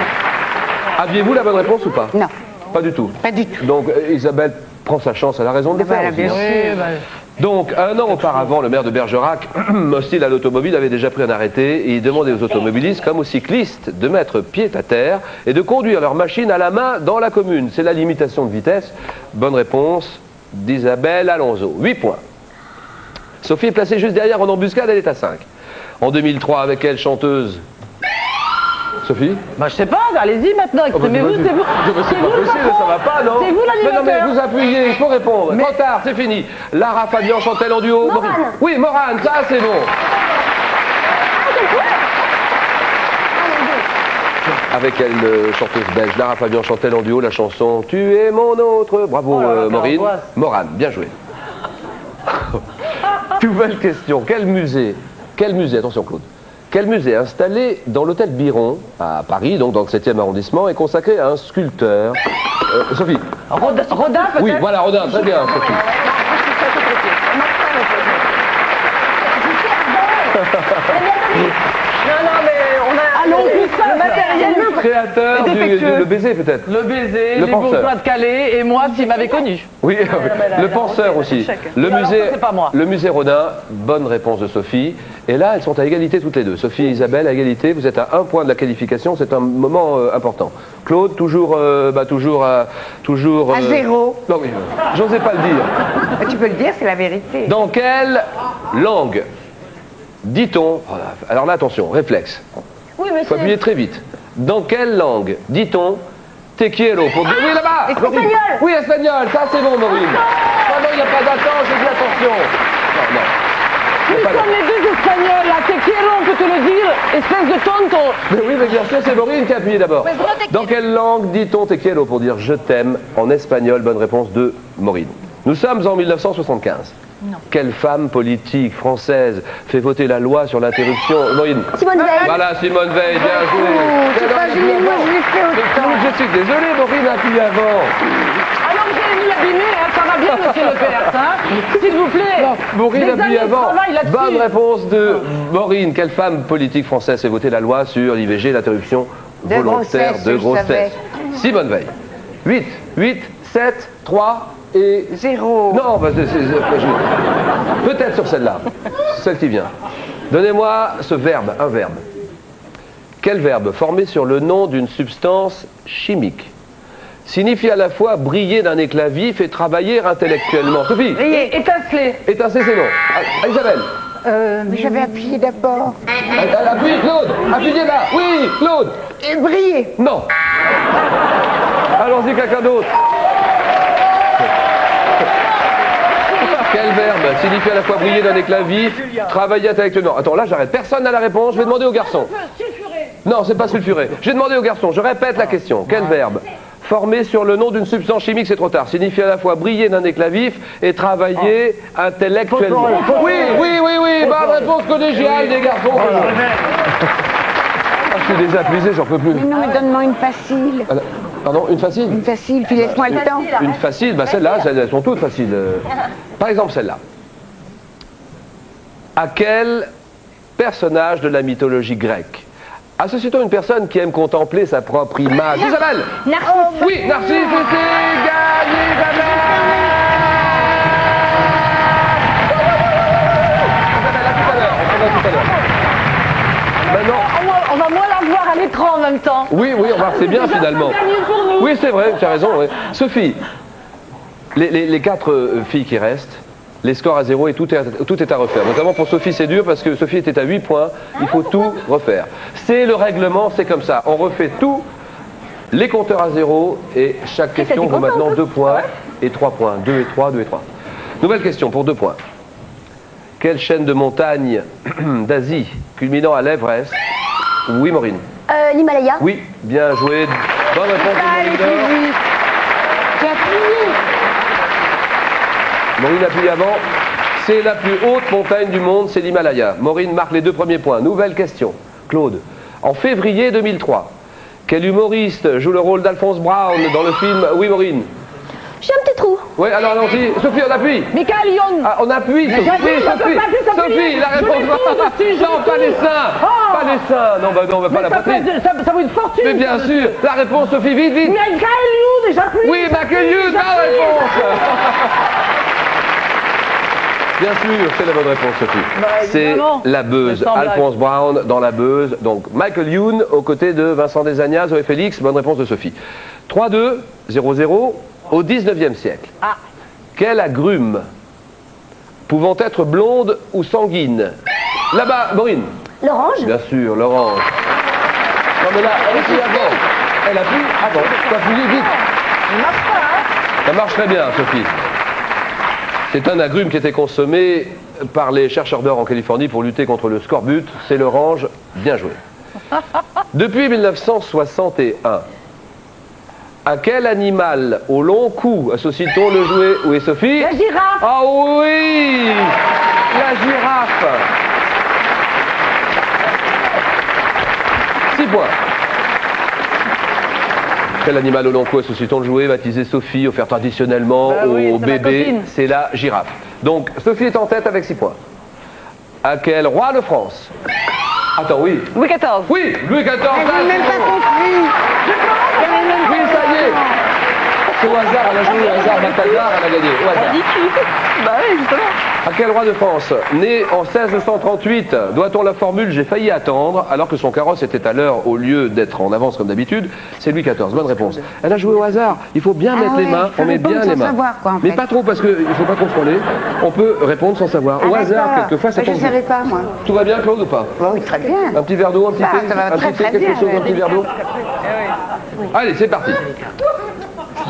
Aviez-vous la bonne réponse ou pas? Non. Pas du tout. Pas du tout. Donc, Isabelle prend sa chance, elle a raison de le faire. Voilà, bien sûr. Donc, un an auparavant, le maire de Bergerac, hostile à l'automobile, avait déjà pris un arrêté et il demandait aux automobilistes, comme aux cyclistes, de mettre pied à terre et de conduire leur machine à la main dans la commune. C'est la limitation de vitesse. Bonne réponse d'Isabelle Alonso. 8 points. Sophie est placée juste derrière en embuscade, elle est à 5. En 2003, avec quelle chanteuse? Sophie? Bah, je sais pas, allez-y maintenant, exprimez-vous, c'est vous. C'est pas possible, ça va pas, non? C'est vous l'animateur. Non, mais vous appuyez, il faut répondre. Trop tard, c'est fini. Lara Fabian chante-t-elle en duo? Morane. Oui, Morane, ça c'est bon. Avec elle, chanteuse belge, Lara Fabian chante-t-elle en duo la chanson « Tu es mon autre ». Bravo Maureen. Morane, bien joué. Nouvelle question. Quel musée, attention Claude, quel musée installé dans l'hôtel Biron, à Paris, donc dans le 7e arrondissement, est consacré à un sculpteur Sophie? Rodin peut-être? Oui, voilà, Rodin, très bien Sophie. Non, mais on a... Allons, le matériel... Créateur le baiser peut-être. Le baiser, le les penseur. bourgeois de Calais, et moi, s'il m'avait connu. Oui, le penseur aussi. Le musée Rodin, bonne réponse de Sophie. Et là, elles sont à égalité toutes les deux. Sophie et Isabelle à égalité, vous êtes à 1 point de la qualification, c'est un moment important. Claude, toujours... à 0. Non, oui, j'osais pas le dire. Tu peux le dire, c'est la vérité. Dans quelle langue dit-on... Alors là, attention, réflexe. Oui, Il faut appuyer très vite. Dans quelle langue dit-on te quiero pour dire... Oui, là-bas Espagnol. Oui, espagnol, ça c'est bon, Maureen. Non, il n'y a pas d'attente, j'ai dit attention. Non. Nous sommes les deux espagnols, là, te quiero, on peut te le dire, espèce de tonto. Mais oui, mais bien sûr, c'est Maureen qui a appuyé d'abord. Dans quelle langue dit-on te quiero pour dire je t'aime en espagnol? Bonne réponse de Maureen. Nous sommes en 1975. Non. Quelle femme politique française fait voter la loi sur l'interruption? Maureen. Simone Veil. Voilà, Simone Veil, bien joué. C'est pas Julie, moi je l'ai fait autant. Je suis désolé, Maureen a appuyé avant. Ah non, vous allez nous l'abîmer, hein, ça va bien, monsieur le père, hein. S'il vous plaît. Maureen a appuyé avant. Bonne Bonne réponse de Maureen. Quelle femme politique française fait voter la loi sur l'IVG, l'interruption volontaire de grossesse? Simone Veil. 8, 7, 3 et... 0. Non, peut-être sur celle-là, celle qui vient. Donnez-moi ce verbe, un verbe. Quel verbe, formé sur le nom d'une substance chimique, signifie à la fois briller d'un éclat vif et travailler intellectuellement? Sophie? Étinceler. Étinceler, c'est non. Isabelle? Mais j'avais appuyé d'abord. Appuyez, Claude. Appuyez là. Oui, Claude. Et briller. Non. Allons-y, quelqu'un d'autre. Quel verbe signifie à la fois briller d'un éclat vif, travailler intellectuellement? Attends, là j'arrête. Personne n'a la réponse. Je vais demander aux garçons. Non, c'est pas sulfuré. Je vais demander aux garçons. Je répète la question. Quel verbe, formé sur le nom d'une substance chimique, c'est trop tard, signifie à la fois briller d'un éclat vif et travailler intellectuellement? Oui. Bonne réponse collégiale des garçons. Je suis déjà épuisé, j'en peux plus. Mais non, mais donne-moi une facile. Pardon, une facile? Une facile, puis laisse-moi le temps. Une facile, bah celle-là, elles sont toutes faciles. Par exemple, celle-là. À quel personnage de la mythologie grecque associe-t-on une personne qui aime contempler sa propre image? Isabelle? Narcisse. Oui, Narcisse, c'est gagné, Isabelle. Isabelle, à tout à l'heure. Maintenant... On va moins la voir à l'écran en même temps. Oui, c'est bien finalement. Oui, c'est vrai, tu as raison. Oui. Sophie, les 4 filles qui restent, les scores à 0 et tout est à refaire. Notamment pour Sophie, c'est dur parce que Sophie était à 8 points, il faut tout refaire. C'est le règlement, c'est comme ça. On refait tout, les compteurs à 0 et chaque question vaut maintenant 2 points et 3 points. 2 et 3, 2 et 3. Nouvelle question pour 2 points. Quelle chaîne de montagnes d'Asie culminant à l'Everest? Oui, Maureen. L'Himalaya. Oui, bien joué. Bonne réponse de Maureen. J'ai appuyé. Maureen appuie avant. C'est la plus haute montagne du monde, c'est l'Himalaya. Maureen marque les 2 premiers points. Nouvelle question. Claude. En février 2003, quel humoriste joue le rôle d'Alphonse Brown dans le film Oui, Maureen? J'ai un petit trou. Oui, alors allons-y. Sophie, on appuie. Michael Youn. Ah, on appuie, Sophie. Sophie, la réponse. Non, pas les seins. Pas les seins. Non, non, pas la poitrine. Ça vaut une fortune. Mais bien sûr. La réponse, Sophie, vite. Michael Youn, déjà plus. Oui, Michael Youn, la réponse. Bien sûr, c'est la bonne réponse, Sophie. C'est La Beuse. Alphonse Brown dans La Beuse. Donc, Michael Youn aux côtés de Vincent Desagna, Zoé Félix. Bonne réponse de Sophie. 3-2, 0-0. Au 19e siècle, quel agrume, pouvant être blonde ou sanguine? Là-bas, Maureen. L'orange. Bien sûr, l'orange. Non mais là, elle appuie avant. Elle appuie avant. Tu peux appuyer vite. Ça marche pas, hein? Ça marche très bien, Sophie. C'est un agrume qui était consommé par les chercheurs d'or en Californie pour lutter contre le scorbut. C'est l'orange. Bien joué. Depuis 1961, à quel animal au long cou associe-t-on le jouet? Où est Sophie? La girafe. Ah oui, la girafe. 6 points. Quel animal au long cou associe-t-on le jouet baptisé Sophie, offert traditionnellement au bébé? C'est la girafe. Donc Sophie est en tête avec 6 points. À quel roi de France? Attends, oui. Louis XIV. Oui, Louis XIV. J'ai même pas compris. Oui, ça y est. C'est au hasard, elle a joué au hasard, Balthazar, elle a gagné. Au hasard. Bah oui, justement. À quel roi de France, né en 1638, doit-on la formule « j'ai failli attendre » alors que son carrosse était à l'heure au lieu d'être en avance comme d'habitude? C'est Louis XIV. Bonne réponse. Elle a joué au hasard. Il faut bien mettre les mains. On met bien les mains. Savoir, quoi, en mais fait. pas trop parce qu'il ne faut pas contrôler. On peut répondre sans savoir. Au hasard, quelquefois, ça Je tombe. ne savais pas, moi. Tout va bien, Claude, ou pas? Oui, très bien. Un petit verre d'eau, un petit thé, Ça va un très, petit thé, très quelque bien, chose, un ouais. petit verre d'eau. Allez, c'est parti.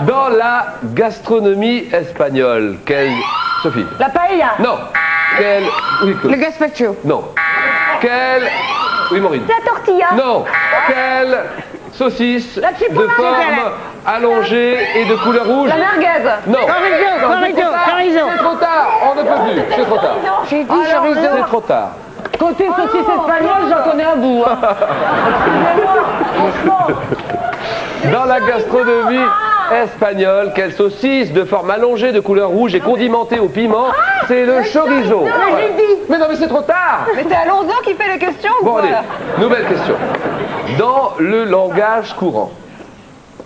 Dans la gastronomie espagnole, quelle... Sophie? La paella. Non. Quelle... Oui, Claude. Le gazpacho. Non. Quelle... Oui, Maureen. La tortilla. Non. Quelle saucisse de forme allongée et de couleur rouge? La merguez. Non. Chorizo. C'est trop tard. On ne peut plus. C'est trop tard. J'ai dit chorizo. C'est trop tard. Côté saucisse espagnole, j'en connais un bout. Hein. Franchement. Dans la gastronomie espagnole, quelle saucisse de forme allongée de couleur rouge et condimentée au piment? C'est le chorizo. Mais non, mais c'est trop tard. Mais c'est Alonso qui fait les questions ou Bon, quoi, allez, là? nouvelle question. Dans le langage courant,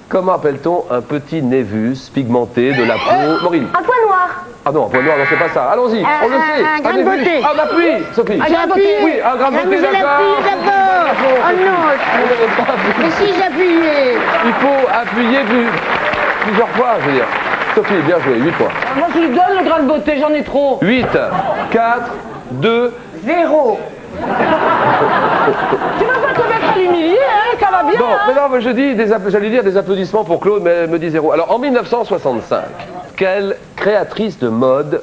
comment appelle-t-on un petit névus pigmenté de la peau? Maureen? Un point noir. Ah non, un point noir, non, c'est pas ça. Allons-y, on le sait. Un grain de névus. beauté. Ah, on appuie, Sophie. J'ai appuyé. Oui, un grain de beauté, J'ai d'accord. appuyé d'abord. Oh non. Mais si j'appuyais. Il faut appuyer plusieurs fois, je veux dire. Sophie, bien joué, 8 points. Moi, je lui donne le grain de beauté, j'en ai trop. 8, 4, 2... 0. Tu vas pas te mettre à l'humilier, hein? Ça va bien, Bon, hein? mais non, mais j'allais dire des applaudissements pour Claude, mais elle me dit 0. Alors, en 1965, quelle créatrice de mode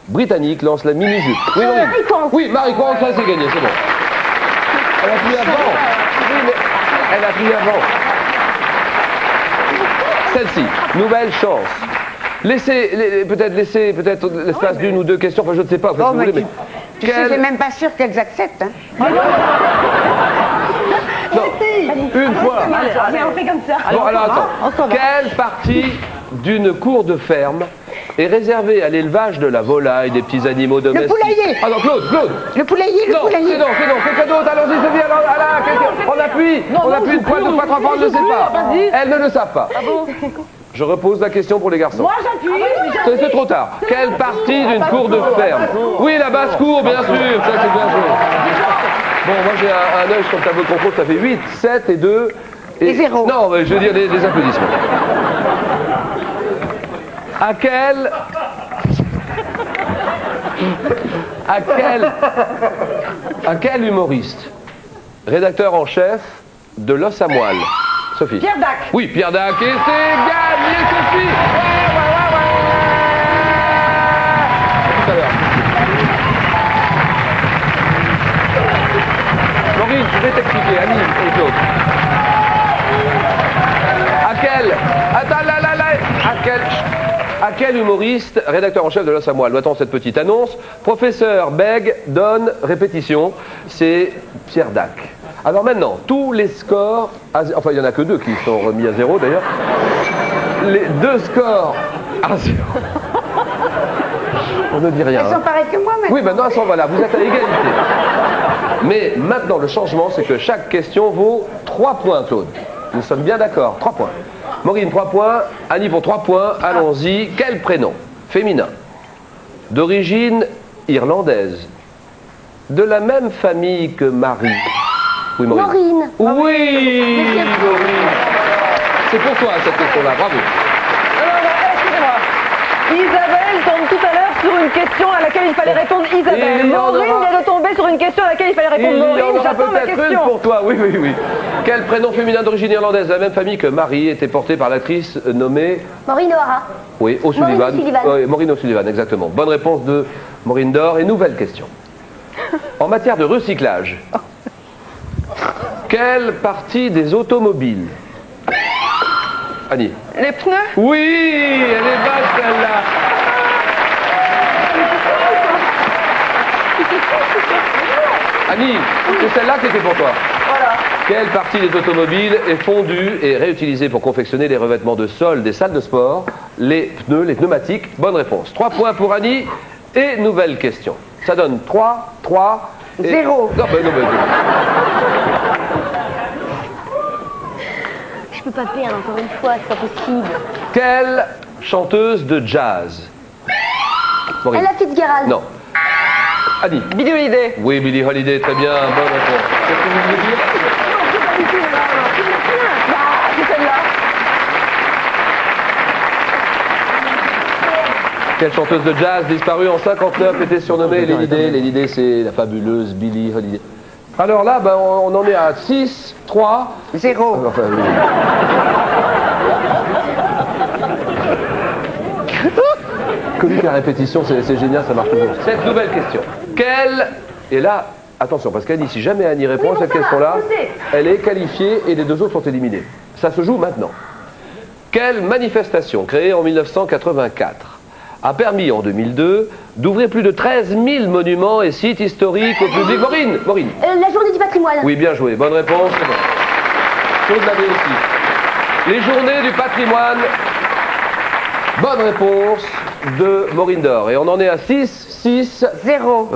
britannique lance la mini-jupe? Oui, oui. Marie Quant. Oui, Marie Quant, ça c'est gagné, c'est bon. Elle a pris avant. Oui, mais elle a pris avant. Celle-ci, nouvelle chance. Laissez peut-être l'espace d'une ou deux questions, enfin je ne sais pas, Bon, vous mais voulez, mais... Tu sais, j'ai même pas sûr qu'elles acceptent. Hein. Non, une fois. Allez, on fait comme ça. Bon, alors attends. Quelle partie d'une cour de ferme est réservée à l'élevage de la volaille, des petits animaux domestiques? Le poulailler. Ah non, Claude. Le poulailler, Non, c'est non, quelqu'un d'autre. Allons-y, Sophie, on appuie. On appuie une fois, deux fois, trois fois, on ne le sait pas. Elles ne le savent pas. Je repose la question pour les garçons. Moi, j'appuie. C'est trop tard. Quelle partie d'une cour de ferme? Oui, la basse-cour, bien sûr. Ça, c'est bien joué. Bon, moi, j'ai un œil sur le tableau de contrôle. Ça fait 8, 7 et 2. Et 0. Non, mais je veux dire des applaudissements. À quel humoriste, rédacteur en chef de L'Os à Moelle? Sophie. Pierre Dac. Oui, Pierre Dac. Et c'est gagné, Sophie. Ouais. Tout à l'heure. Maureen, je vais t'expliquer, Annie et Claude. À quel humoriste, rédacteur en chef de L'Os à Moelle, doit-on cette petite annonce? Professeur Bègue donne répétition. C'est Pierre Dac. Alors maintenant, tous les scores, enfin il n'y en a que 2 qui sont remis à 0 d'ailleurs, les 2 scores à 0. On ne dit rien. Elles sont pareilles que moi maintenant. Oui, maintenant elles sont, voilà, vous êtes à égalité. Mais maintenant le changement, c'est que chaque question vaut 3 points, Claude. Nous sommes bien d'accord, 3 points. Maureen, 3 points, Annie pour 3 points, allons-y. Quel prénom? Féminin. D'origine irlandaise. De la même famille que Marie. Oui, Maureen. Maureen. Oui, Maureen. C'est pour toi cette question-là, bravo. Excusez-moi. Isabelle tombe tout à l'heure sur une question à laquelle il fallait répondre Isabelle. Maureen vient de tomber sur une question à laquelle il fallait répondre Maureen. J'attends ma peut-être une question. pour toi, oui, oui, oui. Quel prénom féminin d'origine irlandaise de la même famille que Marie était porté par l'actrice nommée... Maureen O'Hara. Oui, O'Sullivan. Maureen O'Sullivan. Oui, Maureen O'Sullivan, exactement. Bonne réponse de Maureen Dor. Et nouvelle question. En matière de recyclage, quelle partie des automobiles... Annie. Les pneus? Oui, elle est bonne celle-là. Annie, c'est celle-là qui était pour toi. Voilà. Quelle partie des automobiles est fondue et réutilisée pour confectionner les revêtements de sol des salles de sport? Les pneus, les pneumatiques. Bonne réponse. 3 points pour Annie. Et nouvelle question. Ça donne 3, 3... Et... 0. Non, mais non, mais... Je peux pas perdre encore une fois, c'est pas possible. Quelle chanteuse de jazz? Maureen. Ella Fitzgerald. Non. Annie. Billie Holiday. Oui, Billie Holiday, très bien, bonne réponse. Qu'est-ce que vous voulez dire? C'est celle-là. Quelle chanteuse de jazz disparue en 59 était surnommée Lady Day? Lady Day, c'est la fabuleuse Billie Holiday. Alors là, ben, on en est à 6, 3... 0. Enfin, oui. Connu qu'à répétition, c'est génial, ça marche toujours. Cette nouvelle question. Quelle... Et là, attention, parce qu'Annie, si jamais Annie répond à cette question-là, elle est qualifiée et les deux autres sont éliminés. Ça se joue maintenant. Quelle manifestation créée en 1984 a permis en 2002 d'ouvrir plus de 13 000 monuments et sites historiques au public? Maureen, Maureen. La journée du patrimoine. Oui, bien joué. Bonne réponse. Claude l'avait aussi. Les journées du patrimoine. Bonne réponse de Maureen Dor. Et on en est à 6, 6... 0.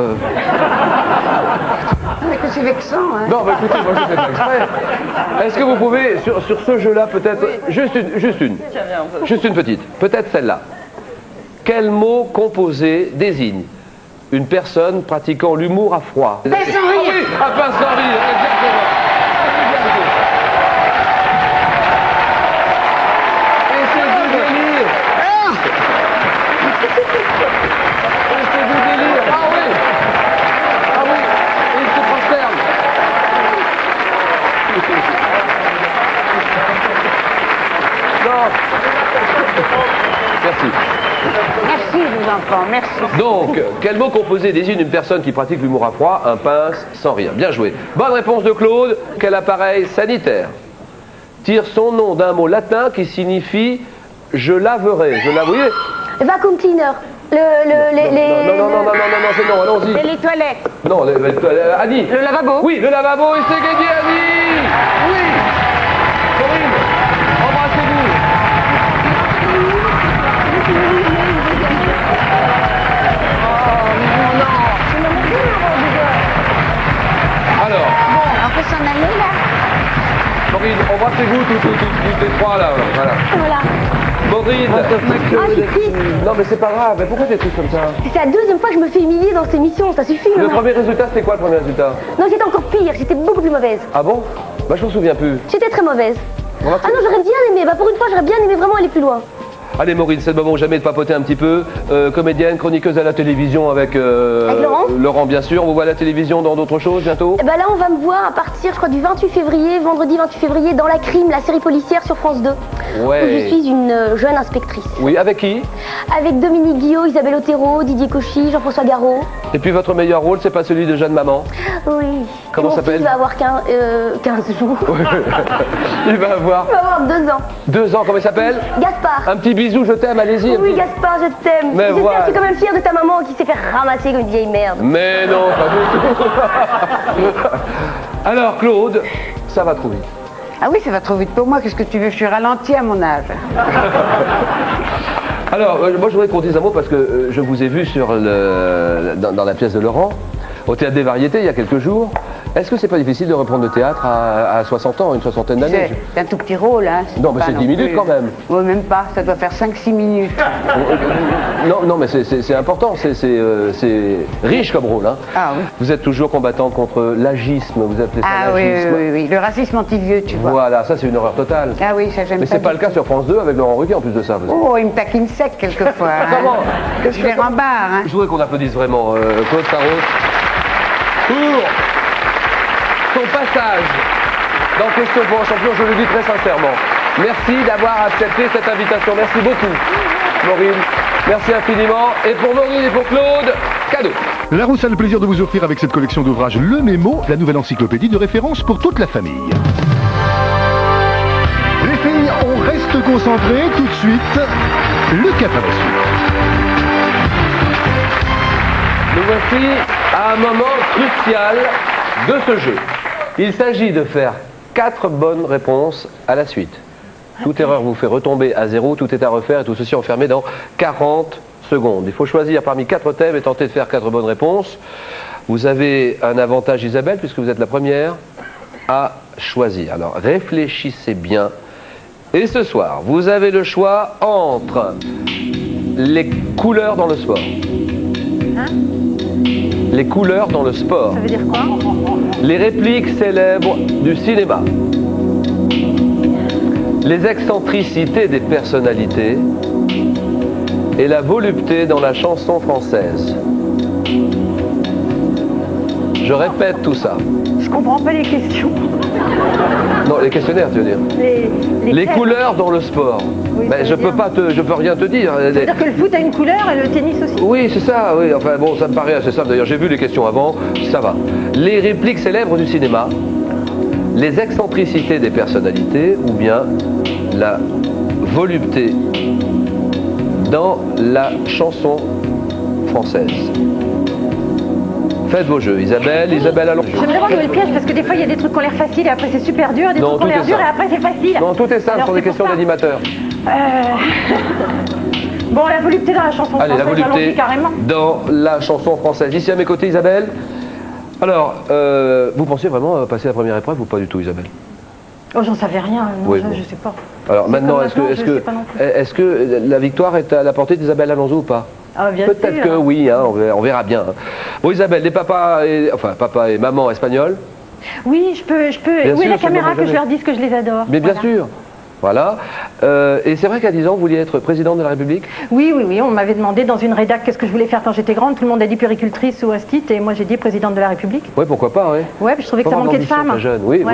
Mais que c'est vexant, hein. Non, mais écoutez, moi je fais pas exprès. Est-ce que vous pouvez, sur ce jeu-là, peut-être... Juste une petite. Peut-être celle-là. Quel mot composé désigne une personne pratiquant l'humour à froid? Pince sans rire. Ah oui, un pince sans rire, exactement. Et c'est du délire. Et c'est du délire. Ah oui. Ah oui. Et il se prosterne. Non. Merci. Merci, je vous en prie, merci. Donc, quel mot composé désigne une personne qui pratique l'humour à froid? Un pince sans rire. Bien joué. Bonne réponse de Claude. Quel appareil sanitaire tire son nom d'un mot latin qui signifie « je laverai ». Je laverai. Vacuum cleaner. Non, c'est non, allons-y. Et les toilettes. Non, les toilettes. Annie. Le lavabo. Oui, le lavabo, et c'est gagné, Annie. Oui. Corinne, embrassez-vous. Alors. Bon, on peut s'en aller là. Maureen, embrassez-vous toutes les trois là. Voilà. Voilà. Maureen. Ah, je suis triste. Non, mais c'est pas grave. Mais pourquoi t'es triste comme ça? C'est la deuxième fois que je me fais humilier dans cette émission, ça suffit Le maintenant. premier résultat, c'était quoi le premier résultat? Non, j'étais encore pire, j'étais beaucoup plus mauvaise. Ah bon? Bah, je m'en souviens plus. J'étais très mauvaise. Bon, Ah non, j'aurais bien aimé, bah pour une fois, j'aurais bien aimé vraiment aller plus loin. Allez Maureen, c'est le moment jamais de papoter un petit peu. Comédienne, chroniqueuse à la télévision avec Laurent. Laurent bien sûr. On vous voit à la télévision dans d'autres choses bientôt? Et bah là, on va me voir à partir, je crois, du 28 février, vendredi 28 février, dans La Crime, la série policière sur France 2. Ouais. Où je suis une jeune inspectrice. Oui, avec qui? Avec Dominique Guillot, Isabelle Otero, Didier Cauchy, Jean-François Garot. Et puis votre meilleur rôle, c'est pas celui de jeune maman? Oui. Comment Mon s'appelle? fils va avoir 15 jours. Il va avoir... Il va avoir 2 ans. 2 ans, comment il s'appelle? Gaspard. Un petit bisou, je t'aime, allez-y. Oui, Gaspard, je t'aime. Mais J'espère voilà. que tu es quand même fière de ta maman qui s'est fait ramasser comme une vieille merde. Mais non, pas du tout. Alors Claude, ça va trop vite. Ah oui, ça va trop vite pour moi. Qu'est-ce que tu veux? Je suis ralenti à mon âge. Alors, moi je voudrais qu'on dise un mot parce que je vous ai vu dans la pièce de Laurent, au Théâtre des Variétés il y a quelques jours, Est-ce que c'est pas difficile de reprendre le théâtre à 60 ans, une soixantaine d'années? C'est un tout petit rôle, hein. Non, mais c'est 10 minutes quand même. Oui, même pas, ça doit faire 5-6 minutes. Non, mais c'est important, c'est riche comme rôle. Hein. Ah oui. Vous êtes toujours combattante contre l'agisme, vous appelez ça l'agisme. Oui, le racisme anti-vieux, tu vois. Voilà, ça c'est une horreur totale. Ah oui, ça j'aime pas. Mais c'est pas le cas sur France 2 avec Laurent Ruquier en plus de ça. Oh, il me taquine sec quelquefois. Comment? Je les rembarre, hein. Je voudrais qu'on applaudisse vraiment Claude Sarraute pour son passage dans Question pour un champion, je le dis très sincèrement. Merci d'avoir accepté cette invitation. Merci beaucoup, Maureen. Merci infiniment. Et pour Maureen et pour Claude, cadeau. Larousse a le plaisir de vous offrir avec cette collection d'ouvrages Le Mémo, la nouvelle encyclopédie de référence pour toute la famille. Les filles, on reste concentrés. Tout de suite, le cap à la suite. Nous voici à un moment crucial de ce jeu. Il s'agit de faire 4 bonnes réponses à la suite. Toute erreur vous fait retomber à 0, tout est à refaire et tout ceci enfermé dans 40 secondes. Il faut choisir parmi 4 thèmes et tenter de faire 4 bonnes réponses. Vous avez un avantage, Isabelle, puisque vous êtes la première à choisir. Alors réfléchissez bien. Et ce soir, vous avez le choix entre les couleurs dans le sport. Hein? Les couleurs dans le sport. Ça veut dire quoi? Les répliques célèbres du cinéma. Les excentricités des personnalités. Et la volupté dans la chanson française. Je répète tout ça. Je comprends pas les questions. Non, les questionnaires, tu veux dire. Les couleurs dans le sport. Oui, ben, je peux rien te dire. Ça veut dire que le foot a une couleur et le tennis aussi. Oui, c'est ça, oui. Enfin bon, ça me paraît assez simple. D'ailleurs, j'ai vu les questions avant, ça va. Les répliques célèbres du cinéma, les excentricités des personnalités, ou bien la volupté dans la chanson française. Faites vos jeux, Isabelle Alonso. Je me demande où est le piège parce que des fois il y a des trucs qui ont l'air faciles et après c'est super dur, des trucs qui ont l'air durs et après c'est facile. Non, tout est simple, ce sont des questions d'animateurs. Bon, la volupté dans la chanson française, la volupté carrément. Dans la chanson française. Ici à mes côtés, Isabelle. Alors, vous pensez vraiment passer la première épreuve ou pas du tout, Isabelle? Oh, j'en savais rien, non, oui, je sais pas. Alors maintenant, est-ce que la victoire est à la portée d'Isabelle Alonso ou pas? Ah, bien peut-être sûr. que oui, hein, on verra bien. Bon, Isabelle, des papas et, papa et maman espagnols? Oui, je peux. Bien où est sûr, la caméra que je leur dise que je les adore? Mais bien sûr. Voilà. Et c'est vrai qu'à 10 ans, vous vouliez être présidente de la République? Oui, on m'avait demandé dans une rédac qu'est-ce que je voulais faire quand j'étais grande. Tout le monde a dit puéricultrice ou hostite et moi j'ai dit présidente de la République. Oui, pourquoi pas, oui. Ouais, je trouvais que ça manquait de femmes. Jeune. Oui.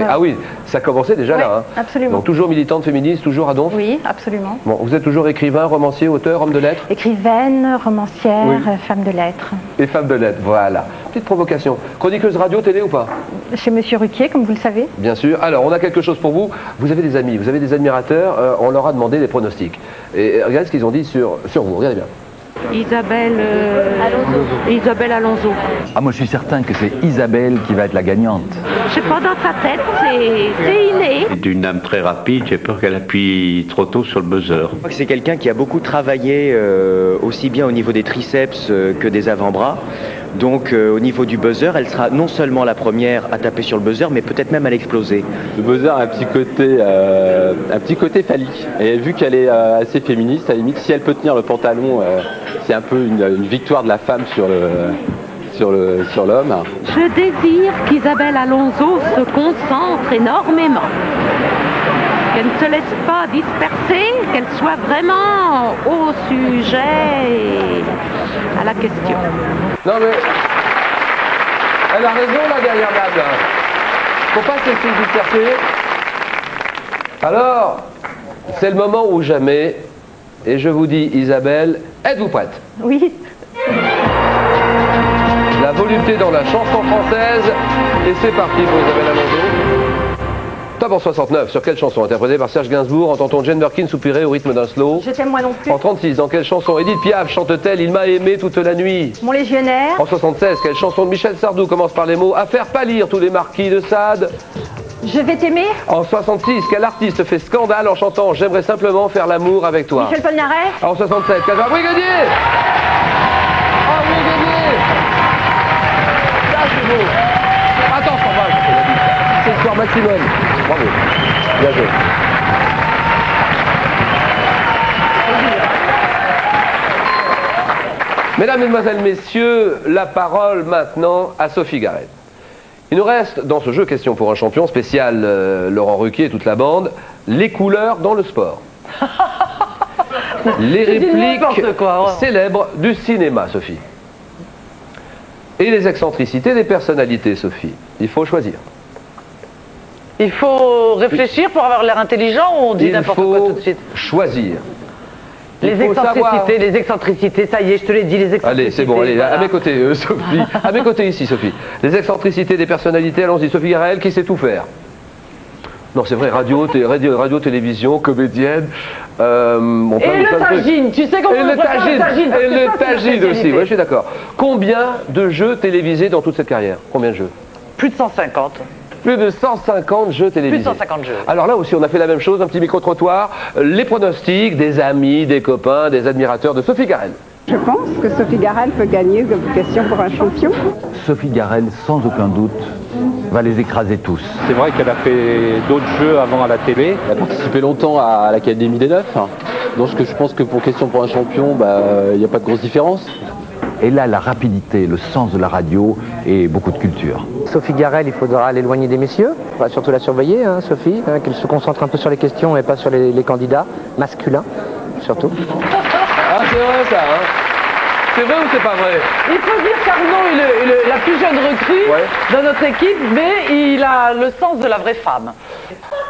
Ah oui, ça commençait déjà là. Hein. Absolument. Donc toujours militante féministe, toujours à Donf? Oui, absolument. Bon, vous êtes toujours écrivain, romancier, auteur, homme de lettres? Écrivaine, romancière, femme de lettres. Et femme de lettres, voilà. Petite provocation. Chroniqueuse radio, télé ou pas? Chez Monsieur Ruquier, comme vous le savez. Bien sûr. Alors, on a quelque chose pour vous. Vous avez des amis, vous avez des admirateurs. On leur a demandé des pronostics. Et regardez ce qu'ils ont dit sur vous. Regardez bien. Isabelle Alonso. Ah, moi je suis certain que c'est Isabelle qui va être la gagnante. Je sais pas, dans sa tête, c'est inné. C'est une dame très rapide, j'ai peur qu'elle appuie trop tôt sur le buzzer. Je crois que c'est quelqu'un qui a beaucoup travaillé aussi bien au niveau des triceps que des avant-bras. Donc au niveau du buzzer, elle sera non seulement la première à taper sur le buzzer, mais peut-être même à l'exploser. Le buzzer a un petit côté phallique. Et vu qu'elle est assez féministe, à la limite, si elle peut tenir le pantalon, c'est un peu une victoire de la femme sur l'homme. Je désire qu'Isabelle Alonso se concentre énormément. Qu'elle ne se laisse pas disperser, qu'elle soit vraiment au sujet et à la question. Non mais, elle a raison là derrière Nab. Faut pas se laisser disperser. Alors, c'est le moment ou jamais, et je vous dis Isabelle, êtes-vous prête? Oui. La volupté dans la chanson française, et c'est parti pour Isabelle Alonso. Top en 69, sur quelle chanson interprétée par Serge Gainsbourg entend-on Jane Birkin soupirer au rythme d'un slow? Je t'aime moi non plus. En 36, dans quelle chanson Edith Piaf chante-t-elle Il m'a aimé toute la nuit? Mon légionnaire. En 76, quelle chanson de Michel Sardou commence par les mots à faire pâlir tous les marquis de Sade? Je vais t'aimer. En 66, quel artiste fait scandale en chantant J'aimerais simplement faire l'amour avec toi? Michel Polnareff. En 67, quel brigadier? Oh, brigadier! Ça c'est beau! Attention, c'est le score maximum. Bravo. Bien joué. Mesdames, Mesdemoiselles, Messieurs, la parole maintenant à Sophie Garel. Il nous reste dans ce jeu Question pour un champion spécial Laurent Ruquier et toute la bande, les couleurs dans le sport. Les répliques célèbres du cinéma, Sophie. Et les excentricités des personnalités, Sophie. Il faut choisir. Il faut réfléchir pour avoir l'air intelligent ou on dit n'importe quoi tout de suite? Choisir. Les excentricités, ça y est, je te l'ai dit, les excentricités. Allez, c'est bon, allez, voilà. À mes côtés, Sophie. À mes côtés ici, Sophie. Les excentricités des personnalités, allons-y. Sophie Garel, qui sait tout faire? Non, c'est vrai, radio, télévision, comédienne. Et le tagine, tu sais comment on préfère le tagine? Et le tagine aussi, ouais, je suis d'accord. Combien de jeux télévisés dans toute cette carrière? Combien de jeux? Plus de 150. Plus de 150 jeux télévisés. Plus de 150 jeux. Alors là aussi, on a fait la même chose, un petit micro-trottoir. Les pronostics des amis, des copains, des admirateurs de Sophie Garel. Je pense que Sophie Garel peut gagner Question pour un champion. Sophie Garel, sans aucun doute, va les écraser tous. C'est vrai qu'elle a fait d'autres jeux avant à la télé. Elle a participé longtemps à l'Académie des Neufs. Donc je pense que pour Question pour un champion, il n'y a pas de grosse différence. Elle a la rapidité, le sens de la radio et beaucoup de culture. Sophie Garel, il faudra l'éloigner des messieurs. On va surtout la surveiller, Sophie, qu'elle se concentre un peu sur les questions et pas sur les candidats masculins, surtout. Ah, c'est vrai ça, C'est vrai ou c'est pas vrai? Il faut dire qu'Arnaud est la plus jeune recrue dans notre équipe, mais il a le sens de la vraie femme.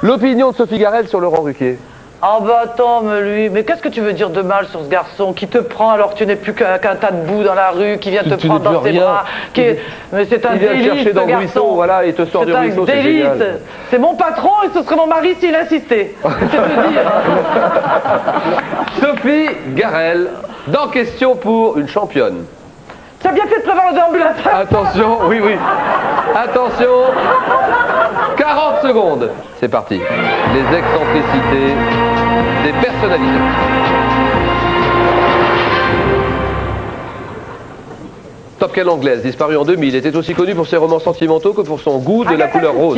L'opinion de Sophie Garel sur Laurent Ruquier. Ah bah attends, mais qu'est-ce que tu veux dire de mal sur ce garçon qui te prend alors que tu n'es plus qu'un tas de boue dans la rue, qui vient te prendre dans ses bras, mais c'est un délice, il vient chercher dans le ruisseau, voilà, et te sort du ruisseau, c'est génial. C'est mon patron et ce serait mon mari s'il insistait. C'est te dire. Sophie Garel, dans Question pour une championne. Tu as bien fait de prévoir le déambulateur. Attention, oui. Attention. 40 secondes. C'est parti. Les excentricités des personnalités. Top quelle anglaise, disparue en 2000, était aussi connue pour ses romans sentimentaux que pour son goût de la couleur rose.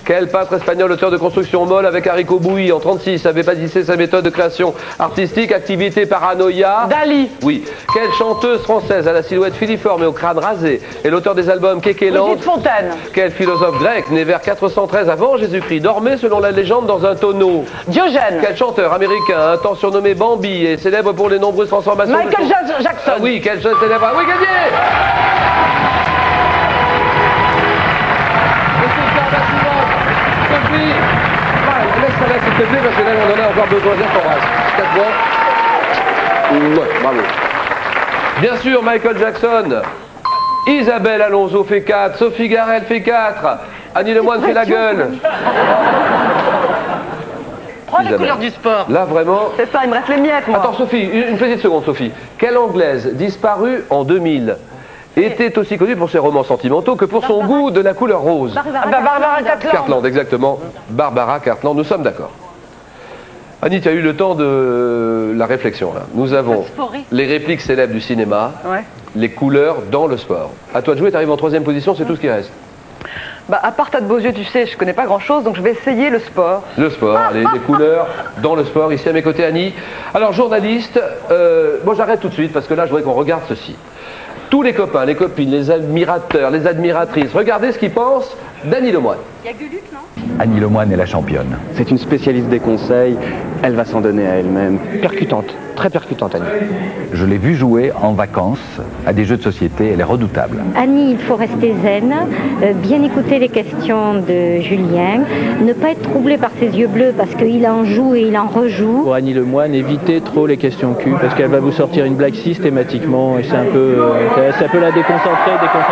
Quel peintre espagnol, auteur de construction molle avec haricot bouilli en 36, avait bâtissé sa méthode de création artistique, activité paranoïa? Dali. Oui. Quelle chanteuse française à la silhouette filiforme et au crâne rasé est l'auteur des albums Kékéland? Brigitte Fontaine. Quel philosophe grec, né vers 413 avant Jésus-Christ, dormait selon la légende dans un tonneau? Diogène. Quel chanteur américain, un temps surnommé Bambi, et célèbre pour les nombreuses transformations Michael Jackson. Ah oui, quel jeune célèbre? Ah oui, gagné. Sophie, laisse-la là s'il te plaît parce que là on en a encore besoin. Viens, t'embrasse. 4 points. Ouais, bravo. Bien sûr, Michael Jackson. Isabelle Alonso fait 4. Sophie Garel fait 4. Annie Lemoine fait la gueule. Prends les couleurs du sport. Là vraiment. C'est ça, il me reste les miettes, moi. Attends Sophie, une petite seconde Sophie. Quelle anglaise disparue en 2000 était aussi connue pour ses romans sentimentaux que pour son goût de la couleur rose? Barbara Cartland. Cartland, exactement. Barbara Cartland, nous sommes d'accord. Annie, tu as eu le temps de la réflexion là. Nous avons les répliques célèbres du cinéma, les couleurs dans le sport. À toi de jouer, tu arrives en 3e position, c'est tout ce qui reste. Bah, à part t'as de beaux yeux, tu sais, je connais pas grand chose, donc je vais essayer le sport. Le sport, les couleurs dans le sport, ici à mes côtés Annie. Alors journaliste, bon j'arrête tout de suite parce que là je voudrais qu'on regarde ceci. Tous les copains, les copines, les admirateurs, les admiratrices, regardez ce qu'ils pensent d'Annie Lemoine. Il y a Gueuluc, non? Annie Lemoine est la championne. C'est une spécialiste des conseils, elle va s'en donner à elle-même. Percutante, très percutante, Annie. Je l'ai vue jouer en vacances à des jeux de société, elle est redoutable. Annie, il faut rester zen, bien écouter les questions de Julien, ne pas être troublé par ses yeux bleus parce qu'il en joue et il en rejoue. Pour Annie Lemoine, évitez trop les questions cul parce qu'elle va vous sortir une blague systématiquement et c'est un peu, ça peut la déconcentrer tout le monde.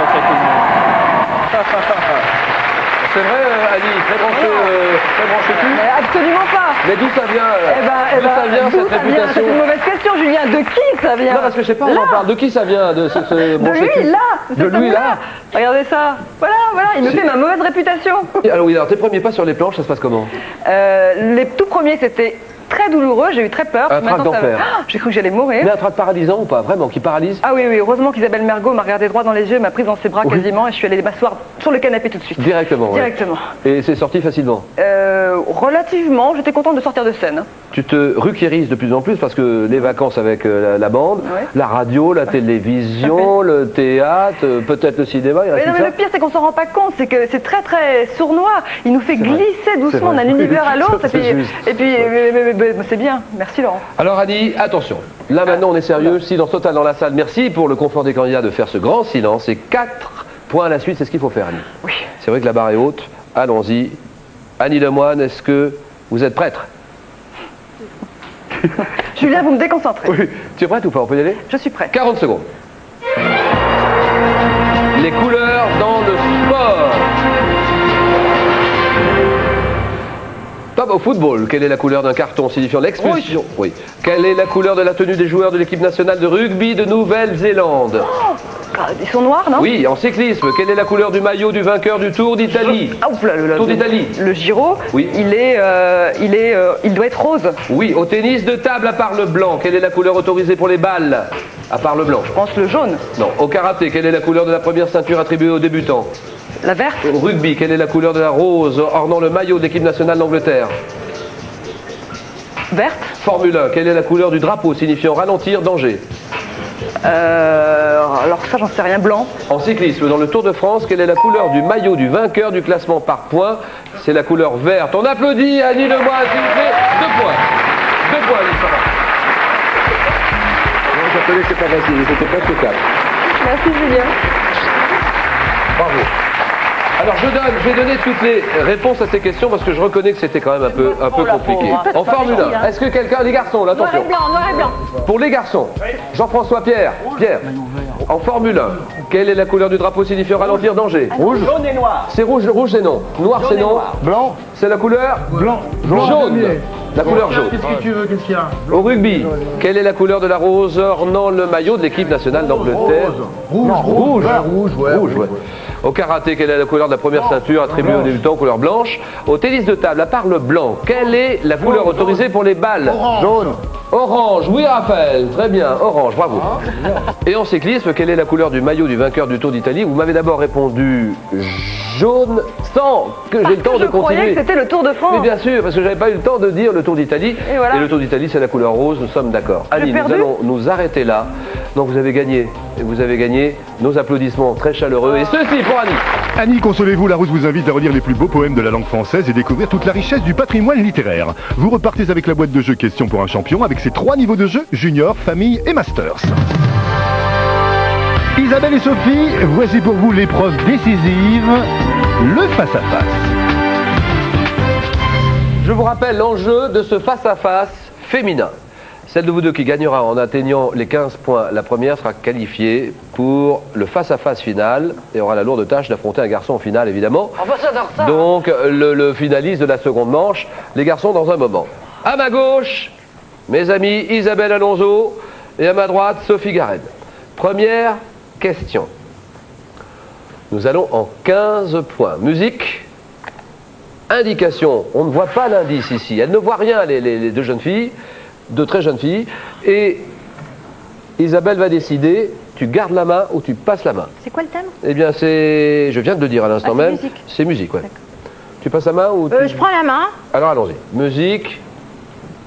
C'est vrai, Annie, très branché cul? Mais absolument pas. Mais d'où ça vient d'où ça vient cette réputation? C'est une mauvaise question, Julien. De qui ça vient? Non, parce que je sais pas, on en parle. De qui ça vient de ce branché cul? De lui, là. De lui, là. Regardez ça. Voilà, il me fait ma mauvaise réputation. Alors oui, alors tes premiers pas sur les planches, ça se passe comment? Les tout premiers, c'était très douloureux, j'ai eu très peur. Un trac d'enfer. J'ai cru que j'allais mourir. Mais un trac paralysant ou pas? Vraiment, qui paralyse? Ah oui, oui, heureusement qu'Isabelle Mergo m'a regardé droit dans les yeux, m'a prise dans ses bras quasiment, et je suis allée m'asseoir sur le canapé tout de suite. Directement. Directement. Et c'est sorti facilement? Relativement, j'étais contente de sortir de scène. Tu te ruquierises de plus en plus parce que les vacances avec la bande, la radio, la télévision, le théâtre, peut-être le cinéma, il reste mais le pire, c'est qu'on s'en rend pas compte, c'est que c'est très très sournois. Il nous fait glisser doucement d'un univers à l'autre, et puis c'est bien. Merci Laurent. Alors Annie, attention. Là maintenant on est sérieux, silence total dans la salle. Merci pour le confort des candidats de faire ce grand silence. Et 4 points à la suite, c'est ce qu'il faut faire Annie. Oui. C'est vrai que la barre est haute. Allons-y. Annie Lemoine, est-ce que vous êtes prête? Julien, vous me déconcentrez. Oui. Tu es prête ou pas? On peut y aller? Je suis prête. 40 secondes. Les couleurs dans le sport. Top au football, quelle est la couleur d'un carton signifiant l'expulsion? Oui. Quelle est la couleur de la tenue des joueurs de l'équipe nationale de rugby de Nouvelle-Zélande? Ils sont noirs, non? Oui. En cyclisme, quelle est la couleur du maillot du vainqueur du Tour d'Italie? Tour d'Italie. Le Giro. Oui. Il doit être rose. Oui. Au tennis de table, à part le blanc, quelle est la couleur autorisée pour les balles? À part le blanc. Je pense le jaune. Non. Au karaté, quelle est la couleur de la première ceinture attribuée aux débutants? La verte. Au rugby, quelle est la couleur de la rose ornant le maillot de l'équipe nationale d'Angleterre? Verte. Formule 1, quelle est la couleur du drapeau signifiant ralentir, danger? Alors ça, j'en sais rien. Blanc. En cyclisme, dans le Tour de France, quelle est la couleur du maillot du vainqueur du classement par points? C'est la couleur verte. On applaudit Annie Lemoine, s'il vous plaît. 2 points. 2 points, Annie, ça va. Non, je reconnais que c'est pas facile, c'était presque 4. Merci Julien. Bravo. Alors je vais donner toutes les réponses à ces questions parce que je reconnais que c'était quand même un peu compliqué. En Formule 1, est-ce que quelqu'un, les garçons, là, attention. Noir et blanc. Pour les garçons, Jean-François Pierre, en Formule 1, quelle est la couleur du drapeau signifiant ralentir, danger? Rouge. Jaune et noir. C'est rouge, rouge c'est non. Noir c'est non. Blanc. C'est la couleur blanc. Jaune. La couleur jaune. Qu'est-ce que tu veux? Qu'est-ce qu'il y a? Au rugby, quelle est la couleur de la rose ornant le maillot de l'équipe nationale d'Angleterre? Rouge. Rouge. Au karaté, quelle est la couleur de la première ceinture attribuée aux débutants, couleur blanche? Au tennis de table, à part le blanc, quelle est la couleur autorisée pour les balles? Jaune. Orange, oui Raphaël, très bien, orange, bravo. Et en cyclisme, quelle est la couleur du maillot du vainqueur du Tour d'Italie? Vous m'avez d'abord répondu jaune, sans que j'ai le temps de continuer. Je croyais que c'était le Tour de France. Mais bien sûr, parce que j'avais pas eu le temps de dire le Tour d'Italie. Et le Tour d'Italie, c'est la couleur rose, nous sommes d'accord. Annie, nous allons nous arrêter là. Donc vous avez gagné. Et vous avez gagné nos applaudissements très chaleureux. Et ceci pour Annie. Annie, consolez-vous, Larousse vous invite à relire les plus beaux poèmes de la langue française et découvrir toute la richesse du patrimoine littéraire. Vous repartez avec la boîte de jeu Question pour un champion avec ses 3 niveaux de jeu, junior, famille et masters. Isabelle et Sophie, voici pour vous l'épreuve décisive, le face-à-face. Je vous rappelle l'enjeu de ce face-à-face féminin. Celle de vous deux qui gagnera en atteignant les 15 points, la première sera qualifiée pour le face-à-face final et aura la lourde tâche d'affronter un garçon en finale, évidemment. Donc le finaliste de la seconde manche, les garçons dans un moment. À ma gauche, mes amis Isabelle Alonso et à ma droite, Sophie Garenne. Première question. Nous allons en 15 points. Musique, indication. On ne voit pas l'indice ici. Elle ne voit rien, les deux jeunes filles. De très jeunes filles, et Isabelle va décider, tu gardes la main ou tu passes la main. C'est quoi le thème? Eh bien c'est, je viens de le dire à l'instant même, musique. C'est musique, ouais. Tu passes la main ou Je prends la main. Alors allons-y, musique,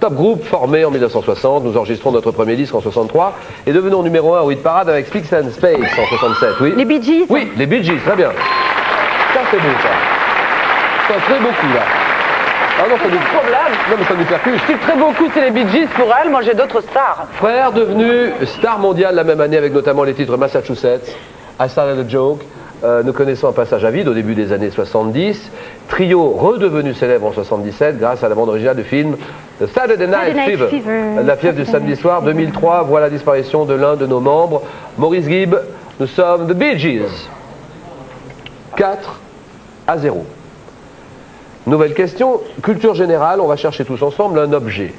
top groupe formé en 1960, nous enregistrons notre premier disque en 63, et devenons numéro 1 au hit parade avec Spicks and Space en 67, oui. Les Bee Gees. Oui, les Bee Gees, très bien. Ça c'est beau ça. Ça très beaucoup là. Ah non, ça nous... Non, mais ça nous percute. Je très beaucoup, c'est les Bee Gees pour elle, moi j'ai d'autres stars. Frère devenu star mondiale la même année avec notamment les titres Massachusetts, I Started a Joke. Nous connaissons un passage à vide au début des années 70. Trio redevenu célèbre en 77 grâce à la bande originale du film The Saturday Night Fever. La fièvre du samedi soir. 2003, voit la disparition de l'un de nos membres, Maurice Gibb. Nous sommes The Bee Gees. 4-0. Nouvelle question, culture générale, on va chercher tous ensemble un objet.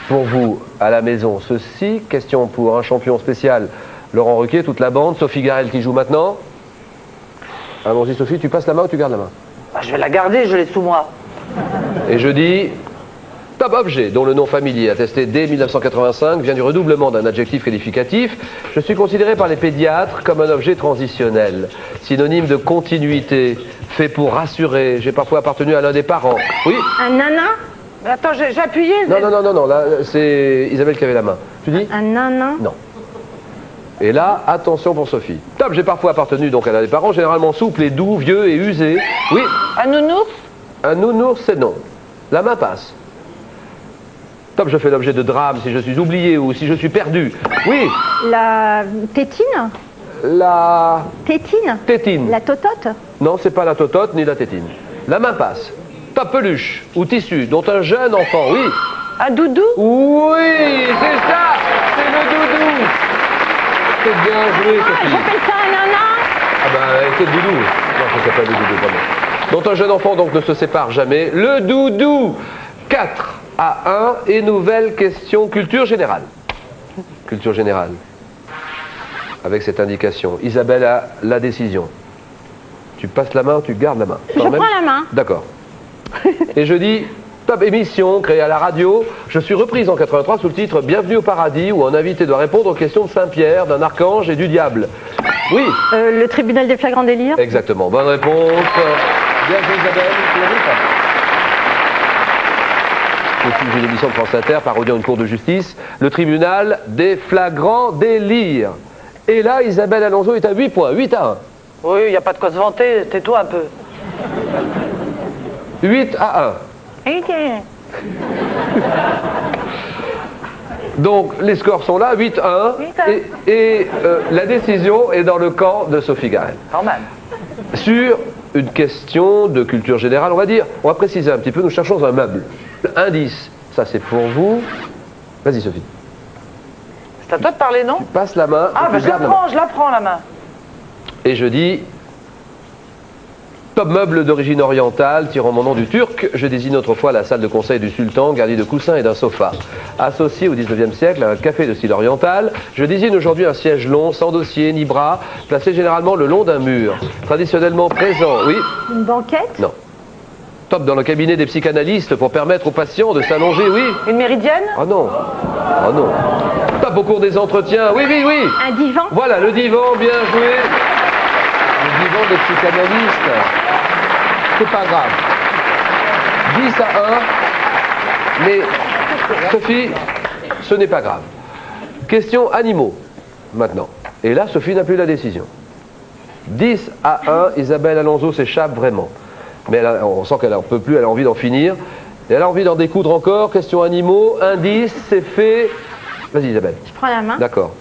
Pour vous, à la maison, ceci, question pour un champion spécial, Laurent Ruquier, toute la bande, Sophie Garelle qui joue maintenant. Allons-y Sophie, tu passes la main ou tu gardes la main? Je vais la garder, je l'ai sous moi. Et je dis, Top objet, dont le nom familier attesté dès 1985 vient du redoublement d'un adjectif qualificatif. Je suis considéré par les pédiatres comme un objet transitionnel, synonyme de continuité, fait pour rassurer. J'ai parfois appartenu à l'un des parents. Oui. Un nana? Mais attends, j'ai appuyé. Non, là, c'est Isabelle qui avait la main. Tu dis? Un nana? Non. Et là, attention pour Sophie. Top, j'ai parfois appartenu donc à l'un des parents, généralement souples et doux, vieux et usés. Oui. Un nounours? Un nounours, c'est non. La main passe. Top, je fais l'objet de drame si je suis oublié ou si je suis perdu. Oui. La tétine? La... Tétine? Tétine. La totote? Non, c'est pas la totote ni la tétine. La main passe. Top, peluche ou tissu dont un jeune enfant, oui. Un doudou? Oui, c'est ça. C'est le doudou. C'est bien joué, Sophie. J'appelle ça un nana? Ah ben, c'est le doudou. Non, ça s'appelle le doudou, vraiment. Dont un jeune enfant donc ne se sépare jamais. Le doudou. 4 à 1 et nouvelle question culture générale. Culture générale. Avec cette indication. Isabelle a la décision. Tu passes la main ou tu gardes la main? Je prends la main. D'accord. Et je dis, top émission créée à la radio. Je suis reprise en 83 sous le titre Bienvenue au paradis, où un invité doit répondre aux questions de Saint-Pierre, d'un archange et du diable. Oui. Le tribunal des flagrants délires? Exactement. Bonne réponse. Bien joué, Isabelle. Tu l'as vu, ça? C'est une émission de France Inter parodiant une cour de justice, le tribunal des flagrants délires. Et là, Isabelle Alonso est à 8 points, 8 à 1. Oui, il n'y a pas de quoi se vanter, tais-toi un peu. 8 à 1. Donc, les scores sont là, 8 à 1. Et la décision est dans le camp de Sophie Garel. Quand même. Sur une question de culture générale, on va préciser un petit peu, nous cherchons un meuble. Indice, ça c'est pour vous. Vas-y Sophie. C'est à toi de parler, non? Tu passes la main. Ah, ben je la prends la main. Et je dis, top meuble d'origine orientale, tirant mon nom du turc, je désigne autrefois la salle de conseil du sultan, garnie de coussins et d'un sofa. Associé au 19e siècle à un café de style oriental, je désigne aujourd'hui un siège long, sans dossier ni bras, placé généralement le long d'un mur. Traditionnellement présent, oui. Une banquette? Non. Top dans le cabinet des psychanalystes pour permettre aux patients de s'allonger, oui. Une méridienne? Ah non. Ah non. Top au cours des entretiens, oui. Un divan? Voilà, le divan, bien joué. Le divan des psychanalystes. C'est pas grave. 10 à 1. Mais, Sophie, ce n'est pas grave. Question animaux, maintenant. Et là, Sophie n'a plus la décision. 10 à 1, Isabelle Alonso s'échappe vraiment. Mais on sent qu'elle n'en peut plus, elle a envie d'en finir. Et elle a envie d'en découdre encore. Question animaux, indice, c'est fait. Vas-y Isabelle. Je prends la main. D'accord.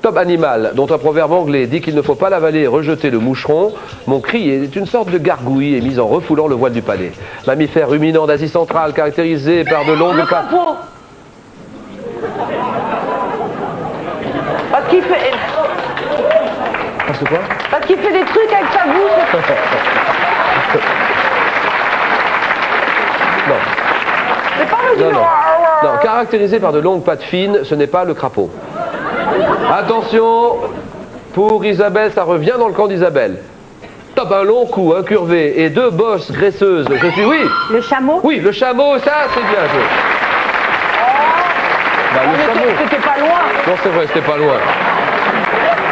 Top animal, dont un proverbe anglais dit qu'il ne faut pas l'avaler et rejeter le moucheron. Mon cri est une sorte de gargouille émise en refoulant le voile du palais. Mammifère ruminant d'Asie centrale, caractérisé par de longues pattes. Le crapaud. Parce qu'il fait... Parce que quoi? Parce qu'il fait des trucs avec sa bouche. Non. C'est pas le Non, caractérisé par de longues pattes fines, ce n'est pas le crapaud. Attention, pour Isabelle, ça revient dans le camp d'Isabelle. Top, un long cou, incurvé et 2 bosses graisseuses. Je suis, oui. Le chameau? Oui, le chameau, ça, c'est bien joué. Bah, le chameau. C'était pas loin. Non, c'est vrai, c'était pas loin.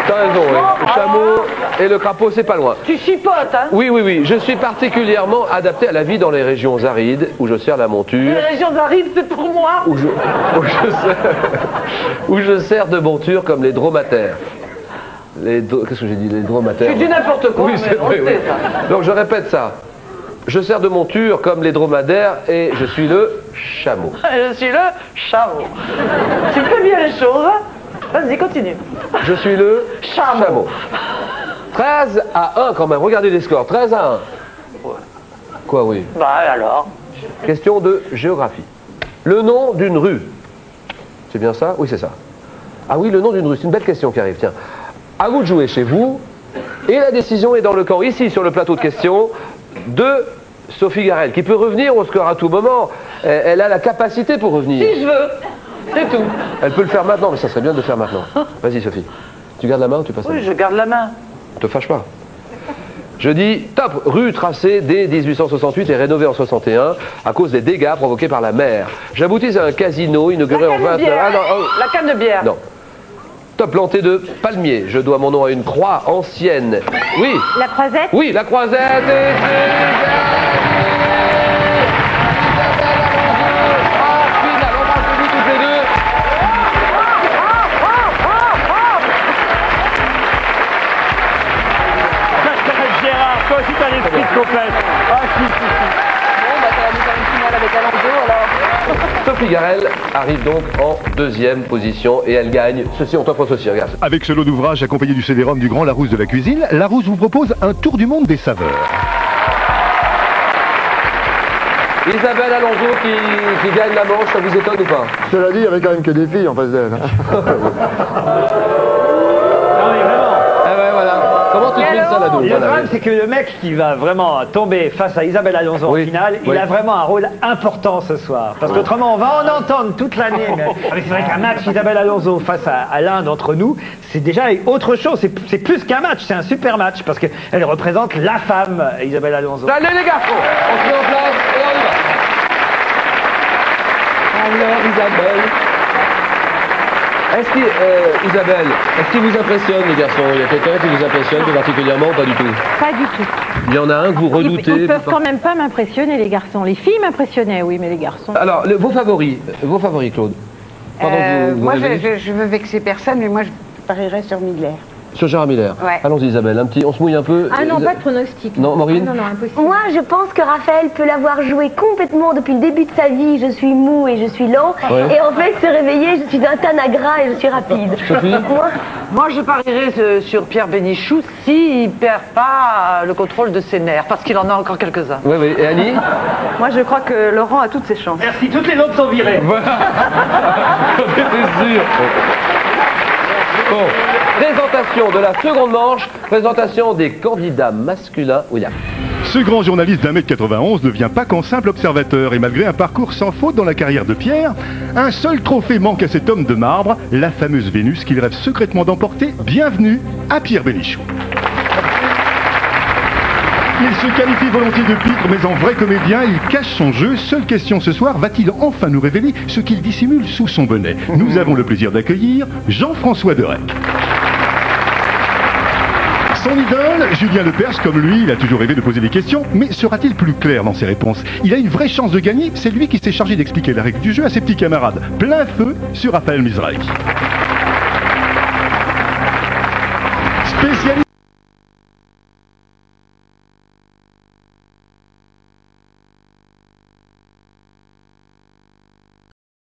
T'as raison, oui. Le chameau et le crapaud, c'est pas loin. Tu chipotes, hein? Oui. Je suis particulièrement adapté à la vie dans les régions arides, où je sers la monture. Les régions arides, c'est pour moi. Où je sers de monture comme les dromadaires. Qu'est-ce que j'ai dit? Les dromadaires. Tu dis n'importe quoi, oui, c'est vrai, oui. Donc je répète ça. Je sers de monture comme les dromadaires et je suis le chameau. Je suis le chameau. Tu fais bien les choses. Vas-y, continue. Je suis le chameau. 13 à 1 quand même. Regardez les scores. 13 à 1. Quoi, oui? Bah alors. Question de géographie. Le nom d'une rue. C'est bien ça? Oui, c'est ça. Ah oui, le nom d'une rue. C'est une belle question qui arrive. Tiens. À vous de jouer chez vous. Et la décision est dans le camp, ici, sur le plateau de questions, de Sophie Garel, qui peut revenir au score à tout moment. Elle a la capacité pour revenir. Si je veux. C'est tout. Elle peut le faire maintenant, mais ça serait bien de le faire maintenant. Vas-y, Sophie. Tu gardes la main ou tu passes la main? Oui, je garde la main. Ne te fâche pas. Je dis top, rue tracée dès 1868 et rénovée en 61 à cause des dégâts provoqués par la mer. J'aboutis à un casino inauguré en 29... Ah non, oh. La canne de bière. Non. Top planté de palmiers. Je dois mon nom à une croix ancienne. Oui. La croisette? Oui, la croisette est... Toi aussi t'as l'esprit de compète. Ah si. Bon, bah ça va nous faire une finale avec Alonso alors. Sophie Garel arrive donc en deuxième position et elle gagne. Ceci, on t'offre ceci, regarde. Avec ce lot d'ouvrages accompagné du CD-ROM du Grand Larousse de la cuisine, Larousse vous propose un tour du monde des saveurs. Isabelle Alonso qui gagne la manche, ça vous étonne ou pas? Cela dit, il y avait quand même que des filles en face d'elle. Comment tu fais ça, la double? Le problème, c'est que le mec qui va vraiment tomber face à Isabelle Alonso en finale, il a vraiment un rôle important ce soir. Parce qu'autrement, on va en entendre toute l'année. Mais c'est vrai qu'un match Isabelle Alonso face à l'un d'entre nous, c'est déjà autre chose. C'est plus qu'un match, c'est un super match. Parce qu'elle représente la femme, Isabelle Alonso. Allez les garçons, on se met en place et on y va. Alors, Isabelle. Isabelle, est-ce qu'il vous impressionne, les garçons? Il y a quelqu'un qui vous impressionne tout particulièrement ou pas du tout? Pas du tout. Il y en a un que vous redoutez? Ils peuvent quand même pas m'impressionner, les garçons. Les filles m'impressionnaient, oui, mais les garçons... Alors, vos favoris, Claude? Moi, je veux vexer personne, mais moi, je parierais sur Miller. Sur Gérard Miller. Ouais. Allons-y, Isabelle, on se mouille un peu. Ah non, pas de pronostic. Non, Maureen? Non, impossible. Moi, je pense que Raphaël peut l'avoir joué complètement depuis le début de sa vie. Je suis mou et je suis lent. Ouais. Et en fait, se réveiller, je suis un Tanagra et je suis rapide. Sophie? Moi, je parierais sur Pierre Bénichou s'il ne perd pas le contrôle de ses nerfs, parce qu'il en a encore quelques-uns. Oui, oui. Et Annie? Moi, je crois que Laurent a toutes ses chances. Merci, toutes les autres sont virées. Voilà. J'étais sûr. Bon, présentation de la seconde manche, présentation des candidats masculins. William. Ce grand journaliste d'1m91 ne vient pas qu'en simple observateur et malgré un parcours sans faute dans la carrière de Pierre, un seul trophée manque à cet homme de marbre, la fameuse Vénus qu'il rêve secrètement d'emporter. Bienvenue à Pierre Bénichou. Il se qualifie volontiers de pitre, mais en vrai comédien, il cache son jeu. Seule question ce soir, va-t-il enfin nous révéler ce qu'il dissimule sous son bonnet? Nous avons le plaisir d'accueillir Jean-François Derek. Son idole, Julien Lepers, comme lui, il a toujours rêvé de poser des questions, mais sera-t-il plus clair dans ses réponses? Il a une vraie chance de gagner, c'est lui qui s'est chargé d'expliquer la règle du jeu à ses petits camarades. Plein feu sur Raphaël Mizrahi. Spécialiste